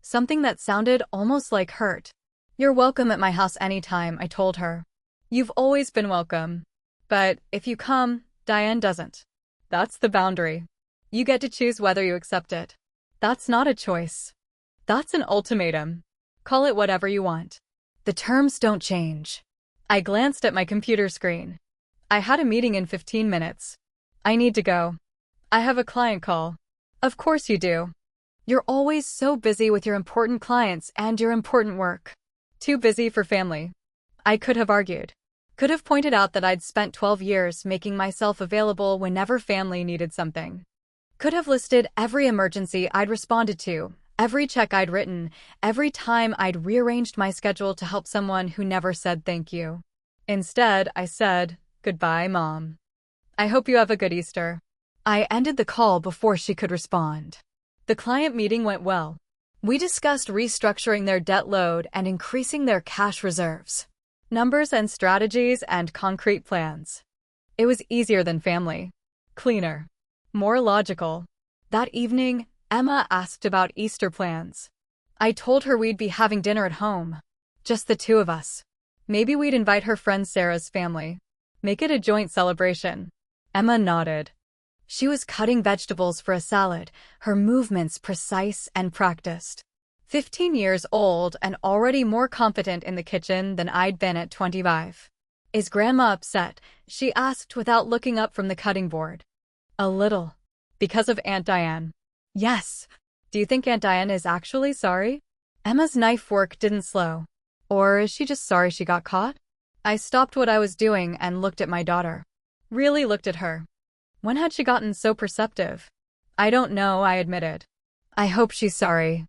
Something that sounded almost like hurt. You're welcome at my house anytime, I told her. You've always been welcome. But if you come, Diane doesn't. That's the boundary. You get to choose whether you accept it. That's not a choice. That's an ultimatum. Call it whatever you want. The terms don't change. I glanced at my computer screen. I had a meeting in 15 minutes. I need to go. I have a client call. Of course you do. You're always so busy with your important clients and your important work. Too busy for family. I could have argued. Could have pointed out that I'd spent 12 years making myself available whenever family needed something. Could have listed every emergency I'd responded to, every check I'd written, every time I'd rearranged my schedule to help someone who never said thank you. Instead, I said, "Goodbye, Mom. I hope you have a good Easter." I ended the call before she could respond. The client meeting went well. We discussed restructuring their debt load and increasing their cash reserves. Numbers and strategies and concrete plans. It was easier than family. Cleaner. More logical. That evening, Emma asked about Easter plans. I told her we'd be having dinner at home. Just the two of us. Maybe we'd invite her friend Sarah's family. Make it a joint celebration. Emma nodded. She was cutting vegetables for a salad, her movements precise and practiced. 15 years old and already more competent in the kitchen than I'd been at 25. Is Grandma upset? She asked without looking up from the cutting board. A little. Because of Aunt Diane. Yes. Do you think Aunt Diane is actually sorry? Emma's knife work didn't slow. Or is she just sorry she got caught? I stopped what I was doing and looked at my daughter. Really looked at her. When had she gotten so perceptive? I don't know, I admitted. I hope she's sorry.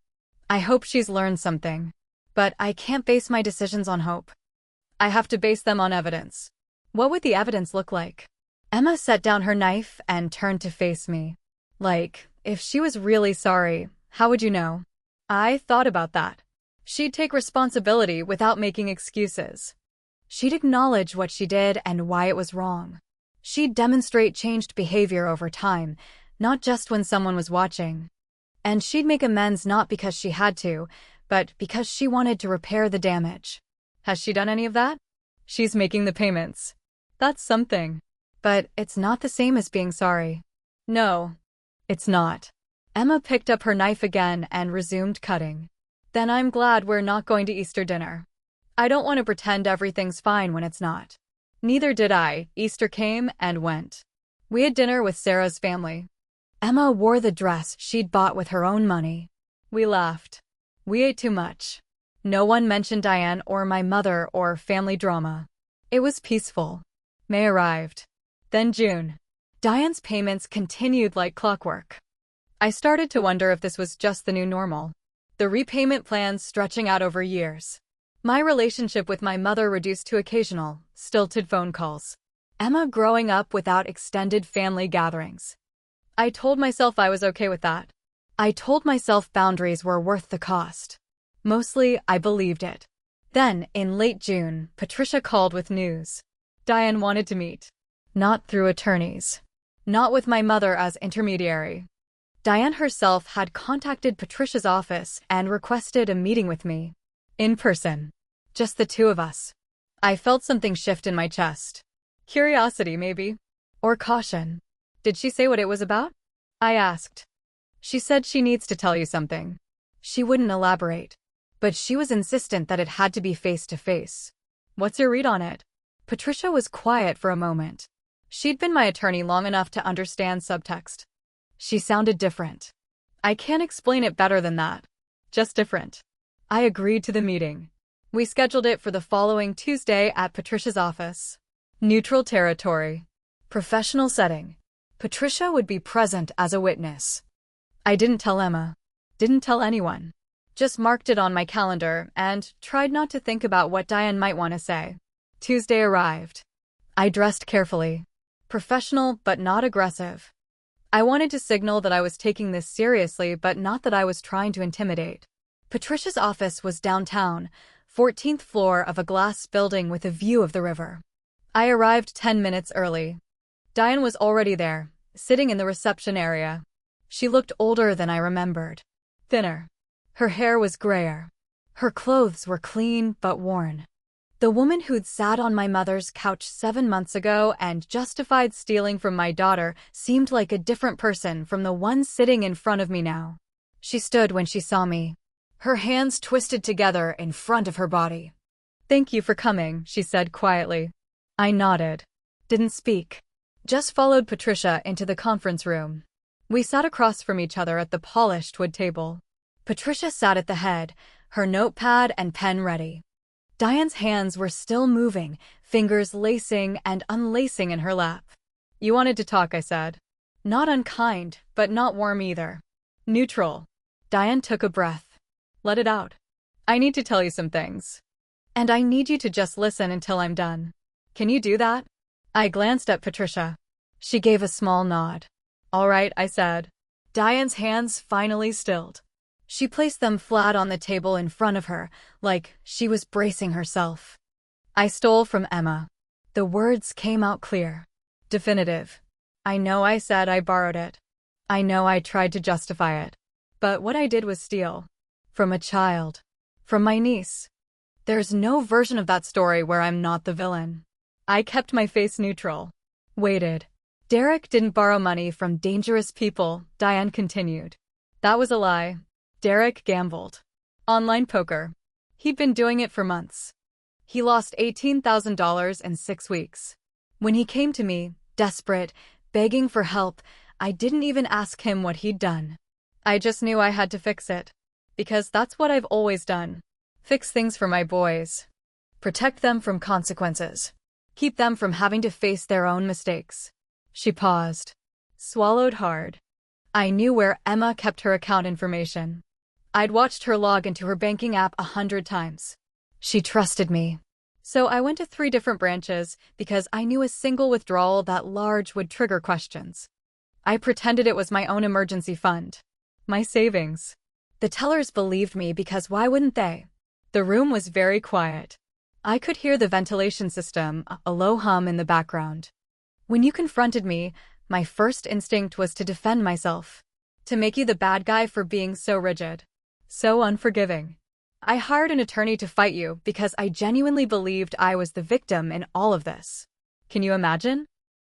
I hope she's learned something. But I can't base my decisions on hope. I have to base them on evidence. What would the evidence look like? Emma set down her knife and turned to face me. Like, if she was really sorry, how would you know? I thought about that. She'd take responsibility without making excuses. She'd acknowledge what she did and why it was wrong. She'd demonstrate changed behavior over time, not just when someone was watching. And she'd make amends not because she had to, but because she wanted to repair the damage. Has she done any of that? She's making the payments. That's something. But it's not the same as being sorry. No, it's not. Emma picked up her knife again and resumed cutting. Then I'm glad we're not going to Easter dinner. I don't want to pretend everything's fine when it's not. Neither did I. Easter came and went. We had dinner with Sarah's family. Emma wore the dress she'd bought with her own money. We laughed. We ate too much. No one mentioned Diane or my mother or family drama. It was peaceful. May arrived. Then June. Diane's payments continued like clockwork. I started to wonder if this was just the new normal. The repayment plans stretching out over years. My relationship with my mother reduced to occasional, stilted phone calls. Emma growing up without extended family gatherings. I told myself I was okay with that. I told myself boundaries were worth the cost. Mostly, I believed it. Then, in late June, Patricia called with news. Diane wanted to meet. Not through attorneys. Not with my mother as intermediary. Diane herself had contacted Patricia's office and requested a meeting with me. In person. Just the two of us. I felt something shift in my chest. Curiosity, maybe. Or caution. Did she say what it was about? I asked. She said she needs to tell you something. She wouldn't elaborate. But she was insistent that it had to be face to face. What's your read on it? Patricia was quiet for a moment. She'd been my attorney long enough to understand subtext. She sounded different. I can't explain it better than that. Just different. I agreed to the meeting. We scheduled it for the following Tuesday at Patricia's office. Neutral territory. Professional setting. Patricia would be present as a witness. I didn't tell Emma. Didn't tell anyone. Just marked it on my calendar and tried not to think about what Diane might want to say. Tuesday arrived. I dressed carefully. Professional but not aggressive. I wanted to signal that I was taking this seriously but not that I was trying to intimidate. Patricia's office was downtown, 14th floor of a glass building with a view of the river. I arrived 10 minutes early. Diane was already there, sitting in the reception area. She looked older than I remembered. Thinner. Her hair was grayer. Her clothes were clean but worn. The woman who'd sat on my mother's couch 7 months ago and justified stealing from my daughter seemed like a different person from the one sitting in front of me now. She stood when she saw me, her hands twisted together in front of her body. "Thank you for coming," she said quietly. I nodded. Didn't speak. Just followed Patricia into the conference room. We sat across from each other at the polished wood table. Patricia sat at the head, her notepad and pen ready. Diane's hands were still moving, fingers lacing and unlacing in her lap. "You wanted to talk," I said. Not unkind, but not warm either. Neutral. Diane took a breath. "Let it out. I need to tell you some things. And I need you to just listen until I'm done. Can you do that?" I glanced at Patricia. She gave a small nod. "All right," I said. Diane's hands finally stilled. She placed them flat on the table in front of her, like she was bracing herself. "I stole from Emma." The words came out clear. Definitive. I know I said I borrowed it. I know I tried to justify it. But what I did was steal. From a child. From my niece. There's no version of that story where I'm not the villain. I kept my face neutral. Waited. "Derek didn't borrow money from dangerous people," Diane continued. "That was a lie. Derek gambled. Online poker. He'd been doing it for months. He lost $18,000 in 6 weeks. When he came to me, desperate, begging for help, I didn't even ask him what he'd done. I just knew I had to fix it. Because that's what I've always done. Fix things for my boys. Protect them from consequences. Keep them from having to face their own mistakes." She paused. Swallowed hard. I knew where Emma kept her account information. I'd watched her log into her banking app 100 times. She trusted me. So I went to 3 different branches because I knew a single withdrawal that large would trigger questions. I pretended it was my own emergency fund. My savings. The tellers believed me because why wouldn't they? The room was very quiet. I could hear the ventilation system, a low hum in the background. When you confronted me, my first instinct was to defend myself. To make you the bad guy for being so rigid. So unforgiving. I hired an attorney to fight you because I genuinely believed I was the victim in all of this. Can you imagine?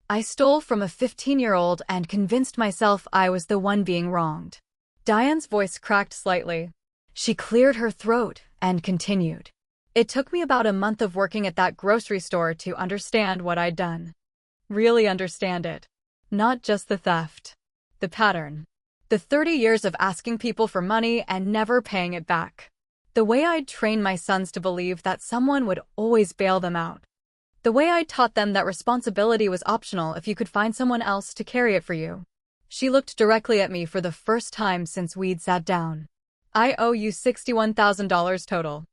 I stole from a 15-year-old and convinced myself I was the one being wronged. Diane's voice cracked slightly. She cleared her throat and continued. "It took me about a month of working at that grocery store to understand what I'd done. Really understand it. Not just the theft. The pattern. The 30 years of asking people for money and never paying it back. The way I'd trained my sons to believe that someone would always bail them out. The way I taught them that responsibility was optional if you could find someone else to carry it for you." She looked directly at me for the first time since we'd sat down. "I owe you $61,000 total.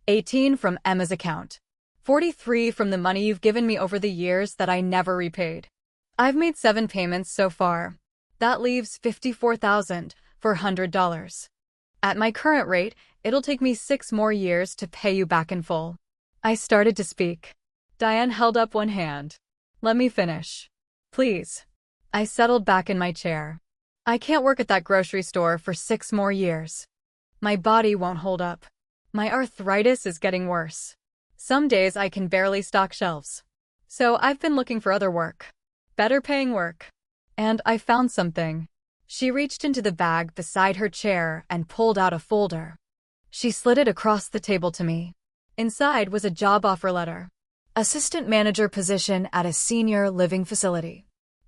18 from Emma's account. 43 from the money you've given me over the years that I never repaid. I've made 7 payments so far. That leaves $54,400. At my current rate, it'll take me 6 more years to pay you back in full." I started to speak. Diane held up one hand. "Let me finish. Please." I settled back in my chair. I can't work at that grocery store for 6 more years. My body won't hold up. My arthritis is getting worse. Some days I can barely stock shelves. So I've been looking for other work. Better paying work. And I found something. She reached into the bag beside her chair and pulled out a folder. She slid it across the table to me. Inside was a job offer letter. Assistant manager position at a senior living facility.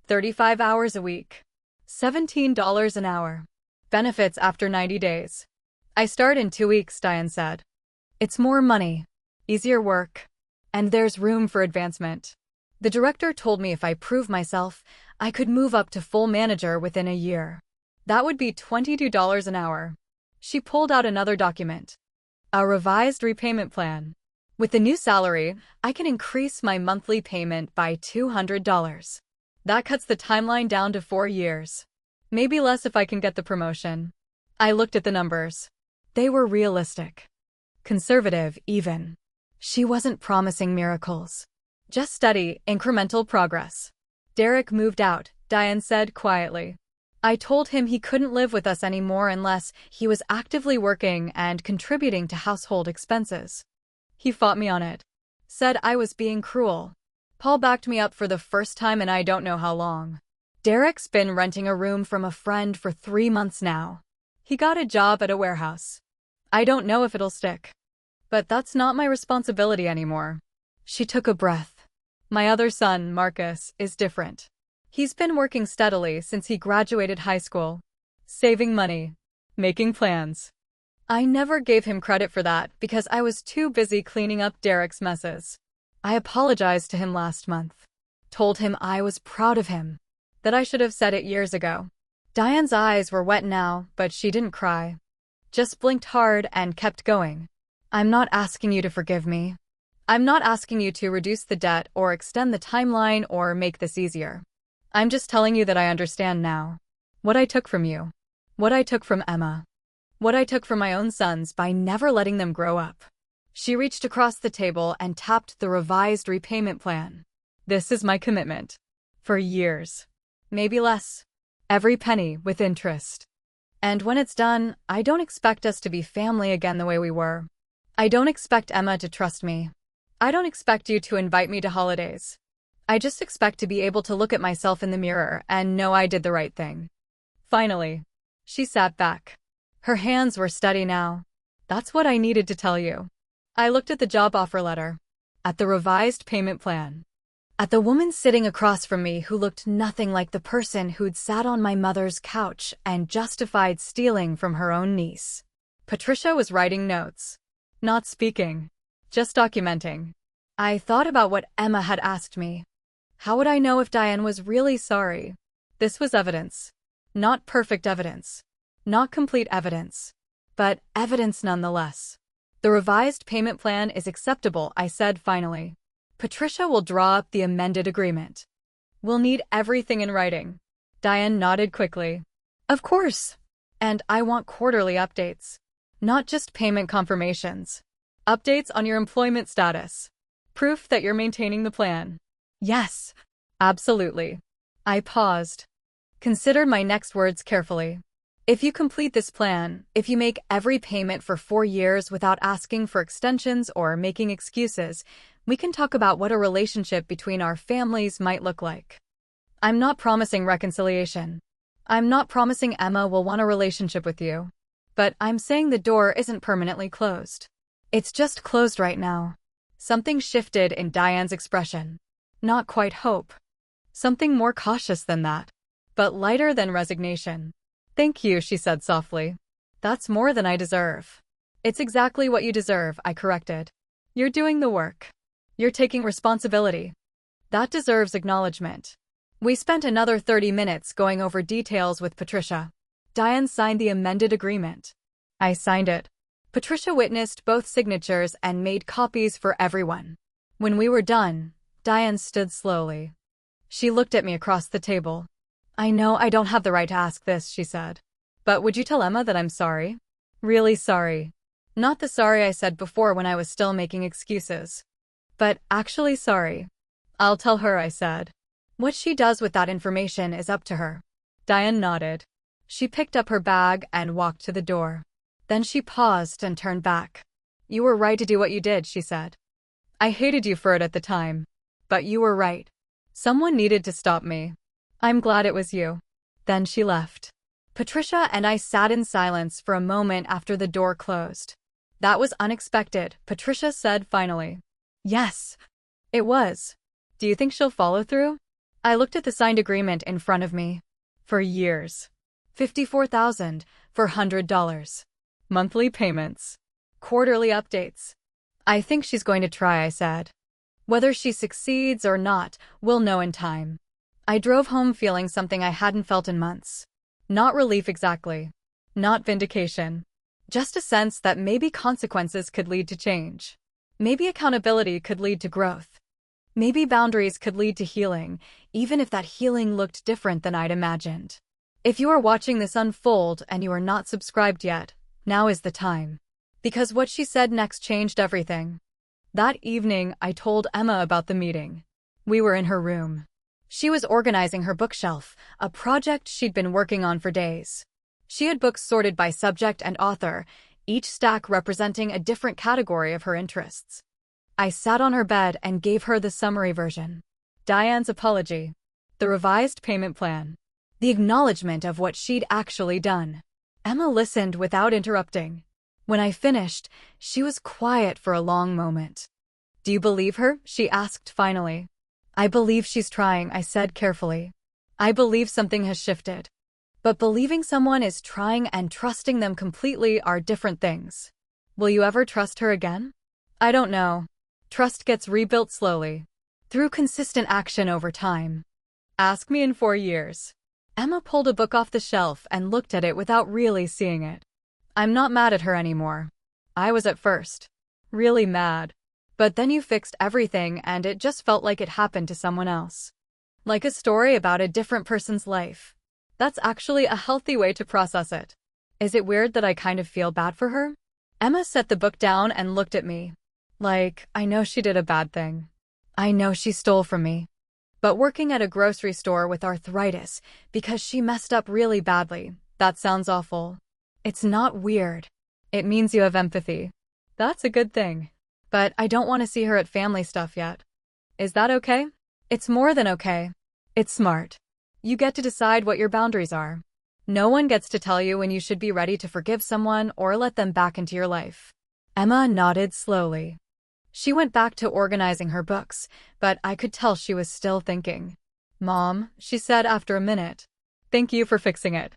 35 hours a week. $17 an hour. Benefits after 90 days. I start in 2 weeks, Diane said. It's more money. Easier work. And there's room for advancement. The director told me if I prove myself, I could move up to full manager within a year. That would be $22 an hour. She pulled out another document. A revised repayment plan. With the new salary, I can increase my monthly payment by $200. That cuts the timeline down to 4 years. Maybe less if I can get the promotion. I looked at the numbers. They were realistic. Conservative, even. She wasn't promising miracles. Just steady, incremental progress. Derek moved out, Diane said quietly. I told him he couldn't live with us anymore unless he was actively working and contributing to household expenses. He fought me on it. Said I was being cruel. Paul backed me up for the first time in I don't know how long. Derek's been renting a room from a friend for 3 months now. He got a job at a warehouse. I don't know if it'll stick. But that's not my responsibility anymore. She took a breath. My other son, Marcus, is different. He's been working steadily since he graduated high school. Saving money. Making plans. I never gave him credit for that because I was too busy cleaning up Derek's messes. I apologized to him last month. Told him I was proud of him. That I should have said it years ago. Diane's eyes were wet now, but she didn't cry. Just blinked hard and kept going. I'm not asking you to forgive me. I'm not asking you to reduce the debt or extend the timeline or make this easier. I'm just telling you that I understand now. What I took from you. What I took from Emma. What I took from my own sons by never letting them grow up. She reached across the table and tapped the revised repayment plan. This is my commitment. For years. Maybe less. Every penny with interest. And when it's done, I don't expect us to be family again the way we were. I don't expect Emma to trust me. I don't expect you to invite me to holidays. I just expect to be able to look at myself in the mirror and know I did the right thing. Finally, she sat back. Her hands were steady now. That's what I needed to tell you. I looked at the job offer letter. At the revised payment plan. At the woman sitting across from me who looked nothing like the person who'd sat on my mother's couch and justified stealing from her own niece. Patricia was writing notes. Not speaking. Just documenting. I thought about what Emma had asked me. How would I know if Diane was really sorry? This was evidence. Not perfect evidence. Not complete evidence. But evidence nonetheless. The revised payment plan is acceptable, I said finally. Patricia will draw up the amended agreement. We'll need everything in writing. Diane nodded quickly. Of course. And I want quarterly updates. Not just payment confirmations. Updates on your employment status. Proof that you're maintaining the plan. Yes. Absolutely. I paused. Considered my next words carefully. If you complete this plan, if you make every payment for 4 years without asking for extensions or making excuses, we can talk about what a relationship between our families might look like. I'm not promising reconciliation. I'm not promising Emma will want a relationship with you. But I'm saying the door isn't permanently closed. It's just closed right now. Something shifted in Diane's expression. Not quite hope. Something more cautious than that. But lighter than resignation. Thank you, she said softly. That's more than I deserve. It's exactly what you deserve, I corrected. You're doing the work. You're taking responsibility. That deserves acknowledgement. We spent another 30 minutes going over details with Patricia. Diane signed the amended agreement. I signed it. Patricia witnessed both signatures and made copies for everyone. When we were done, Diane stood slowly. She looked at me across the table. I know I don't have the right to ask this, she said. But would you tell Emma that I'm sorry? Really sorry. Not the sorry I said before when I was still making excuses. But actually sorry. I'll tell her, I said. What she does with that information is up to her. Diane nodded. She picked up her bag and walked to the door. Then she paused and turned back. You were right to do what you did, she said. I hated you for it at the time. But you were right. Someone needed to stop me. I'm glad it was you. Then she left. Patricia and I sat in silence for a moment after the door closed. That was unexpected, Patricia said finally. Yes, it was. Do you think she'll follow through? I looked at the signed agreement in front of me. For years. $54,000 for $100. Monthly payments. Quarterly updates. I think she's going to try, I said. Whether she succeeds or not, we'll know in time. I drove home feeling something I hadn't felt in months. Not relief exactly. Not vindication. Just a sense that maybe consequences could lead to change. Maybe accountability could lead to growth. Maybe boundaries could lead to healing, even if that healing looked different than I'd imagined. If you are watching this unfold and you are not subscribed yet, now is the time. Because what she said next changed everything. That evening, I told Emma about the meeting. We were in her room. She was organizing her bookshelf, a project she'd been working on for days. She had books sorted by subject and author, each stack representing a different category of her interests. I sat on her bed and gave her the summary version. Diane's apology. The revised payment plan. The acknowledgement of what she'd actually done. Emma listened without interrupting. When I finished, she was quiet for a long moment. "Do you believe her?" she asked finally. "I believe she's trying," I said carefully. "I believe something has shifted. But believing someone is trying and trusting them completely are different things. Will you ever trust her again?" "I don't know. Trust gets rebuilt slowly. Through consistent action over time. Ask me in 4 years." Emma pulled a book off the shelf and looked at it without really seeing it. "I'm not mad at her anymore. I was at first. Really mad. But then you fixed everything and it just felt like it happened to someone else. Like a story about a different person's life. That's actually a healthy way to process it. Is it weird that I kind of feel bad for her?" Emma set the book down and looked at me. Like, I know she did a bad thing. I know she stole from me. But working at a grocery store with arthritis because she messed up really badly, that sounds awful. It's not weird. It means you have empathy. That's a good thing. But I don't want to see her at family stuff yet. Is that okay? It's more than okay. It's smart. You get to decide what your boundaries are. No one gets to tell you when you should be ready to forgive someone or let them back into your life. Emma nodded slowly. She went back to organizing her books, but I could tell she was still thinking. "Mom," she said after a minute, "thank you for fixing it.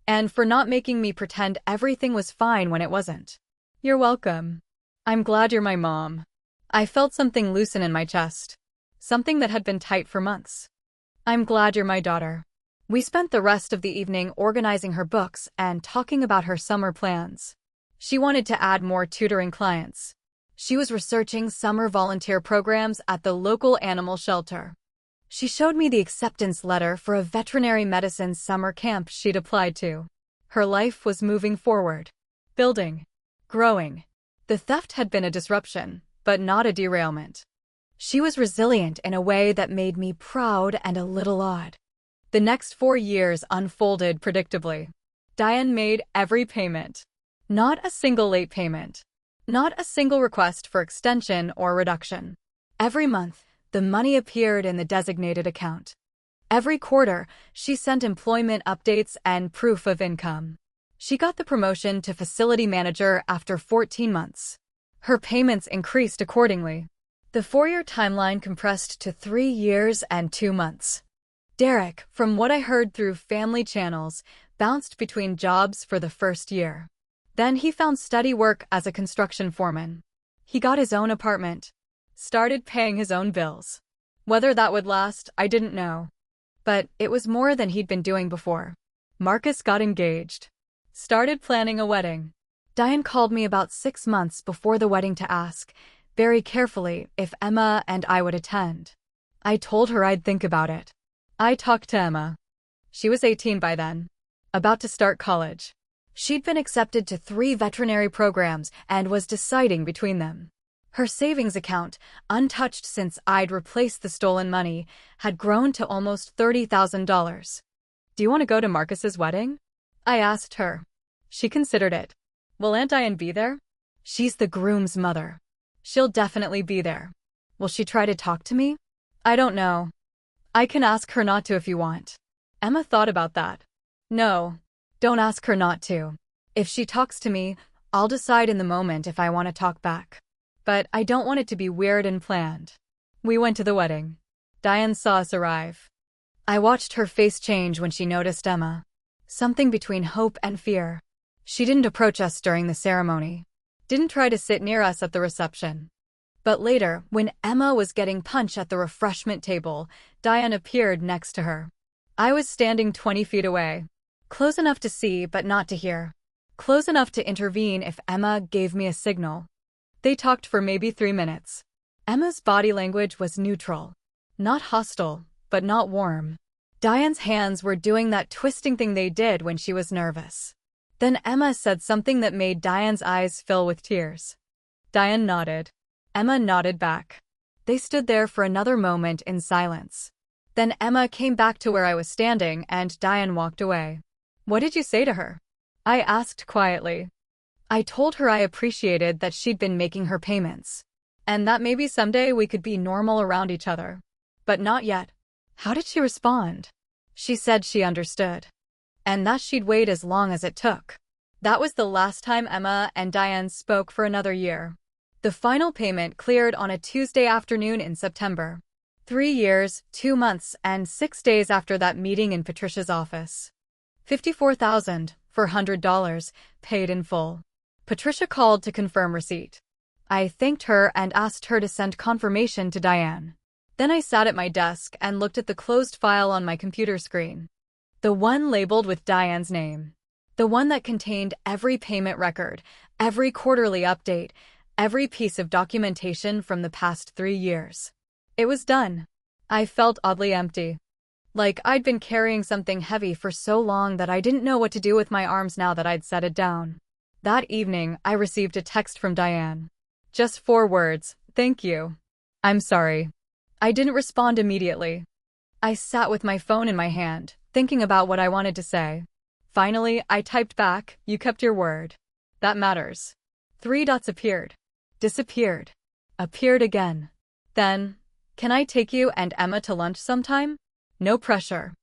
And for not making me pretend everything was fine when it wasn't." "You're welcome. I'm glad you're my mom." I felt something loosen in my chest. Something that had been tight for months. "I'm glad you're my daughter." We spent the rest of the evening organizing her books and talking about her summer plans. She wanted to add more tutoring clients. She was researching summer volunteer programs at the local animal shelter. She showed me the acceptance letter for a veterinary medicine summer camp she'd applied to. Her life was moving forward. Building. Growing. The theft had been a disruption, but not a derailment. She was resilient in a way that made me proud and a little odd. The next 4 years unfolded predictably. Diane made every payment. Not a single late payment. Not a single request for extension or reduction. Every month, the money appeared in the designated account. Every quarter, she sent employment updates and proof of income. She got the promotion to facility manager after 14 months. Her payments increased accordingly. The 4-year timeline compressed to 3 years and 2 months. Derek, from what I heard through family channels, bounced between jobs for the first year. Then he found steady work as a construction foreman. He got his own apartment. Started paying his own bills. Whether that would last, I didn't know. But it was more than he'd been doing before. Marcus got engaged. Started planning a wedding. Diane called me about 6 months before the wedding to ask, very carefully, if Emma and I would attend. I told her I'd think about it. I talked to Emma. She was 18 by then. About to start college. She'd been accepted to 3 veterinary programs and was deciding between them. Her savings account, untouched since I'd replaced the stolen money, had grown to almost $30,000. "Do you want to go to Marcus's wedding?" I asked her. She considered it. "Will Aunt Diane be there?" "She's the groom's mother. She'll definitely be there." "Will she try to talk to me?" "I don't know. I can ask her not to if you want." Emma thought about that. "No. Don't ask her not to. If she talks to me, I'll decide in the moment if I want to talk back. But I don't want it to be weird and planned." We went to the wedding. Diane saw us arrive. I watched her face change when she noticed Emma. Something between hope and fear. She didn't approach us during the ceremony. Didn't try to sit near us at the reception. But later, when Emma was getting punch at the refreshment table, Diane appeared next to her. I was standing 20 feet away. Close enough to see but not to hear. Close enough to intervene if Emma gave me a signal. They talked for maybe 3 minutes. Emma's body language was neutral. Not hostile, but not warm. Diane's hands were doing that twisting thing they did when she was nervous. Then Emma said something that made Diane's eyes fill with tears. Diane nodded. Emma nodded back. They stood there for another moment in silence. Then Emma came back to where I was standing and Diane walked away. What did you say to her? I asked quietly. I told her I appreciated that she'd been making her payments, and that maybe someday we could be normal around each other. But not yet. How did she respond? She said she understood, and that she'd wait as long as it took. That was the last time Emma and Diane spoke for another year. The final payment cleared on a Tuesday afternoon in September. 3 years, 2 months, and 6 days after that meeting in Patricia's office. $54,400, paid in full. Patricia called to confirm receipt. I thanked her and asked her to send confirmation to Diane. Then I sat at my desk and looked at the closed file on my computer screen. The one labeled with Diane's name. The one that contained every payment record, every quarterly update, every piece of documentation from the past 3 years. It was done. I felt oddly empty. Like I'd been carrying something heavy for so long that I didn't know what to do with my arms now that I'd set it down. That evening, I received a text from Diane. Just 4 words, thank you. I'm sorry. I didn't respond immediately. I sat with my phone in my hand, thinking about what I wanted to say. Finally, I typed back, you kept your word. That matters. 3 dots appeared. Disappeared. Appeared again. Then, can I take you and Emma to lunch sometime? No pressure.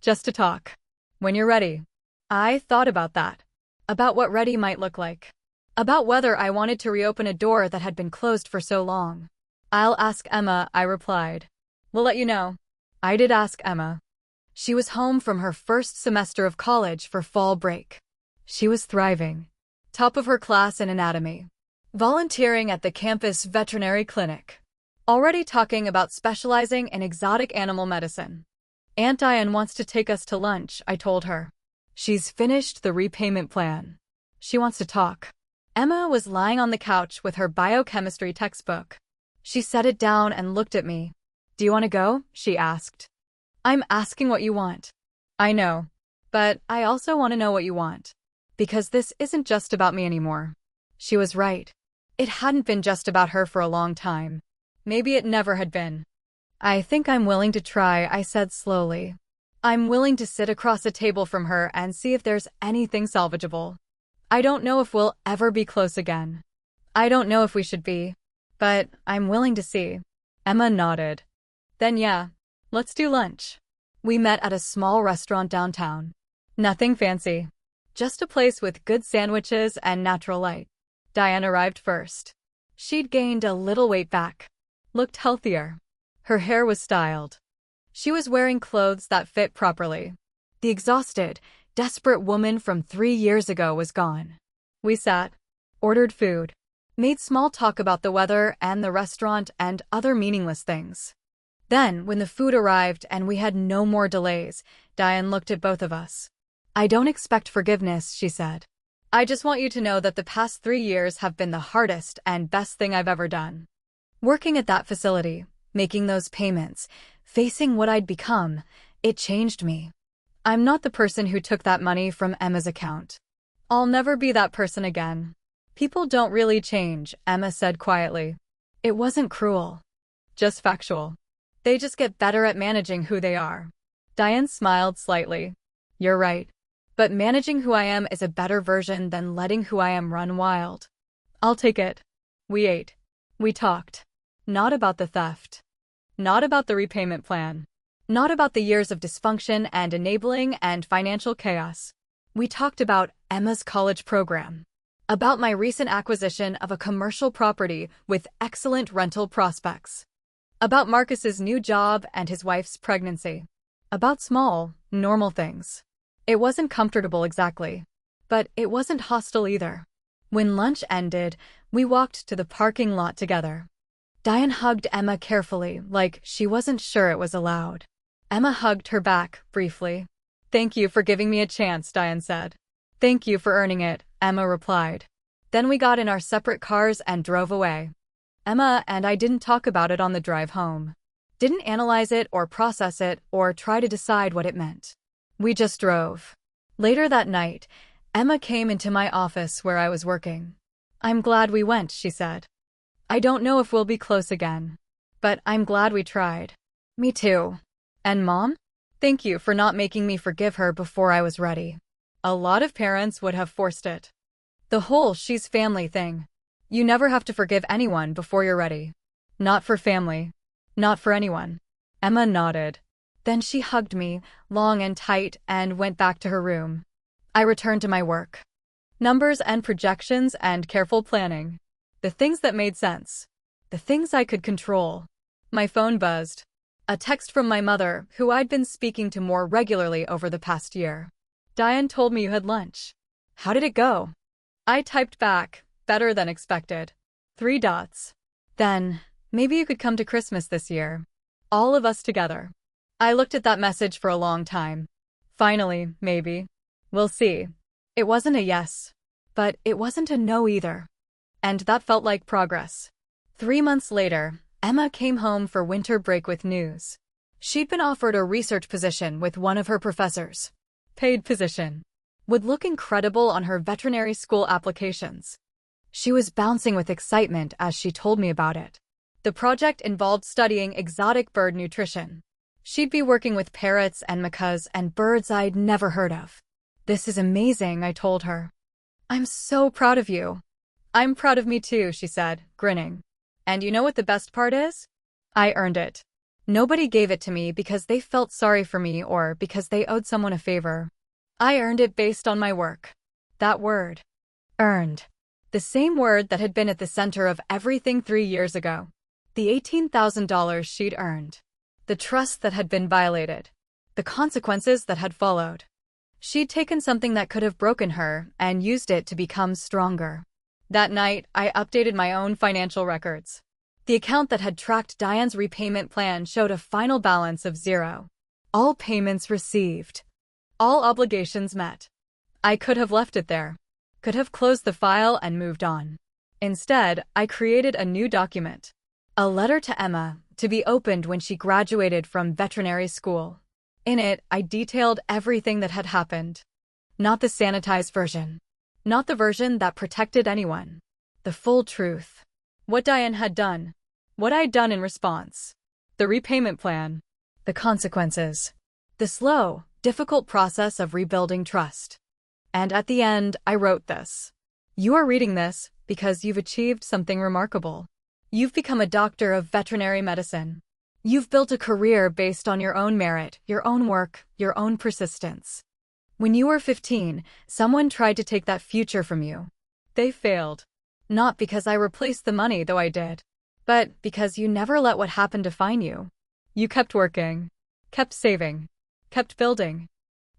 Just to talk. When you're ready. I thought about that. About what ready might look like. About whether I wanted to reopen a door that had been closed for so long. I'll ask Emma, I replied. We'll let you know. I did ask Emma. She was home from her first semester of college for fall break. She was thriving. Top of her class in anatomy. Volunteering at the campus veterinary clinic. Already talking about specializing in exotic animal medicine. Aunt Diane wants to take us to lunch, I told her. She's finished the repayment plan. She wants to talk. Emma was lying on the couch with her biochemistry textbook. She set it down and looked at me. Do you want to go? She asked. I'm asking what you want. I know. But I also want to know what you want. Because this isn't just about me anymore. She was right. It hadn't been just about her for a long time. Maybe it never had been. I think I'm willing to try, I said slowly. I'm willing to sit across a table from her and see if there's anything salvageable. I don't know if we'll ever be close again. I don't know if we should be. But I'm willing to see. Emma nodded. Then yeah, let's do lunch. We met at a small restaurant downtown. Nothing fancy. Just a place with good sandwiches and natural light. Diane arrived first. She'd gained a little weight back. Looked healthier. Her hair was styled. She was wearing clothes that fit properly. The exhausted, desperate woman from 3 years ago was gone. We sat, ordered food, made small talk about the weather and the restaurant and other meaningless things. Then, when the food arrived and we had no more delays, Diane looked at both of us. I don't expect forgiveness, she said. I just want you to know that the past 3 years have been the hardest and best thing I've ever done. Working at that facility, making those payments, facing what I'd become, it changed me. I'm not the person who took that money from Emma's account. I'll never be that person again. People don't really change, Emma said quietly. It wasn't cruel. Just factual. They just get better at managing who they are. Diane smiled slightly. You're right. But managing who I am is a better version than letting who I am run wild. I'll take it. We ate. We talked. Not about the theft. Not about the repayment plan. Not about the years of dysfunction and enabling and financial chaos. We talked about Emma's college program. About my recent acquisition of a commercial property with excellent rental prospects. About Marcus's new job and his wife's pregnancy. About small, normal things. It wasn't comfortable exactly. But it wasn't hostile either. When lunch ended, we walked to the parking lot together. Diane hugged Emma carefully, like she wasn't sure it was allowed. Emma hugged her back, briefly. Thank you for giving me a chance, Diane said. Thank you for earning it, Emma replied. Then we got in our separate cars and drove away. Emma and I didn't talk about it on the drive home. Didn't analyze it or process it or try to decide what it meant. We just drove. Later that night, Emma came into my office where I was working. I'm glad we went, she said. I don't know if we'll be close again. But I'm glad we tried. Me too. And Mom? Thank you for not making me forgive her before I was ready. A lot of parents would have forced it. The whole she's family thing. You never have to forgive anyone before you're ready. Not for family. Not for anyone. Emma nodded. Then she hugged me, long and tight, and went back to her room. I returned to my work. Numbers and projections and careful planning. The things that made sense. The things I could control. My phone buzzed. A text from my mother, who I'd been speaking to more regularly over the past year. Diane told me you had lunch. How did it go? I typed back, better than expected. 3 dots. Then, maybe you could come to Christmas this year. All of us together. I looked at that message for a long time. Finally, maybe. We'll see. It wasn't a yes. But it wasn't a no either. And that felt like progress. 3 months later, Emma came home for winter break with news. She'd been offered a research position with one of her professors. Paid position. Would look incredible on her veterinary school applications. She was bouncing with excitement as she told me about it. The project involved studying exotic bird nutrition. She'd be working with parrots and macaws and birds I'd never heard of. This is amazing, I told her. I'm so proud of you. I'm proud of me too, she said, grinning. And you know what the best part is? I earned it. Nobody gave it to me because they felt sorry for me or because they owed someone a favor. I earned it based on my work. That word. Earned. The same word that had been at the center of everything 3 years ago. The $18,000 she'd earned. The trust that had been violated. The consequences that had followed. She'd taken something that could have broken her and used it to become stronger. That night, I updated my own financial records. The account that had tracked Diane's repayment plan showed a final balance of 0. All payments received. All obligations met. I could have left it there. Could have closed the file and moved on. Instead, I created a new document. A letter to Emma, to be opened when she graduated from veterinary school. In it, I detailed everything that had happened. Not the sanitized version. Not the version that protected anyone. The full truth. What Diane had done. What I'd done in response. The repayment plan. The consequences. The slow, difficult process of rebuilding trust. And at the end, I wrote this. You are reading this because you've achieved something remarkable. You've become a doctor of veterinary medicine. You've built a career based on your own merit, your own work, your own persistence. When you were 15, someone tried to take that future from you. They failed. Not because I replaced the money, though I did, but because you never let what happened define you. You kept working, kept saving, kept building.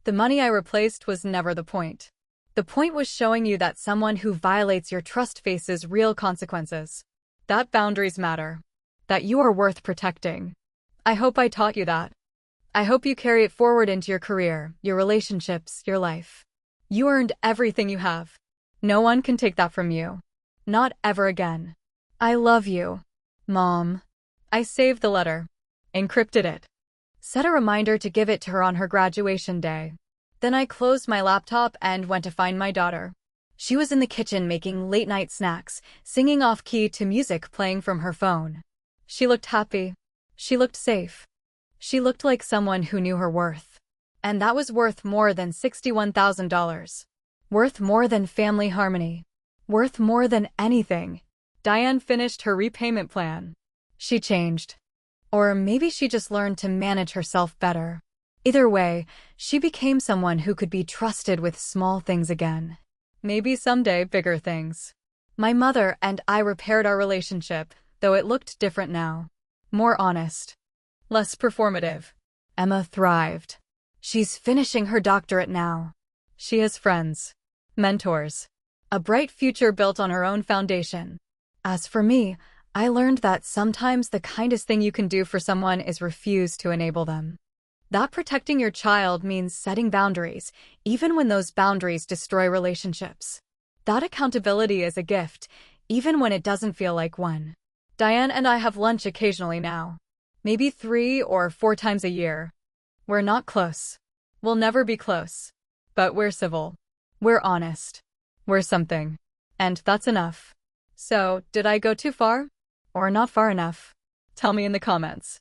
The money I replaced was never the point. The point was showing you that someone who violates your trust faces real consequences. That boundaries matter. That you are worth protecting. I hope I taught you that. I hope you carry it forward into your career, your relationships, your life. You earned everything you have. No one can take that from you. Not ever again. I love you, Mom. I saved the letter. Encrypted it. Set a reminder to give it to her on her graduation day. Then I closed my laptop and went to find my daughter. She was in the kitchen making late-night snacks, singing off-key to music playing from her phone. She looked happy. She looked safe. She looked like someone who knew her worth. And that was worth more than $61,000. Worth more than family harmony. Worth more than anything. Diane finished her repayment plan. She changed. Or maybe she just learned to manage herself better. Either way, she became someone who could be trusted with small things again. Maybe someday bigger things. My mother and I repaired our relationship, though it looked different now. More honest. Less performative. Emma thrived. She's finishing her doctorate now. She has friends. Mentors. A bright future built on her own foundation. As for me, I learned that sometimes the kindest thing you can do for someone is refuse to enable them. That protecting your child means setting boundaries, even when those boundaries destroy relationships. That accountability is a gift, even when it doesn't feel like one. Diane and I have lunch occasionally now. Maybe 3 or 4 times a year. We're not close. We'll never be close. But we're civil. We're honest. We're something. And that's enough. So, did I go too far? Or not far enough? Tell me in the comments.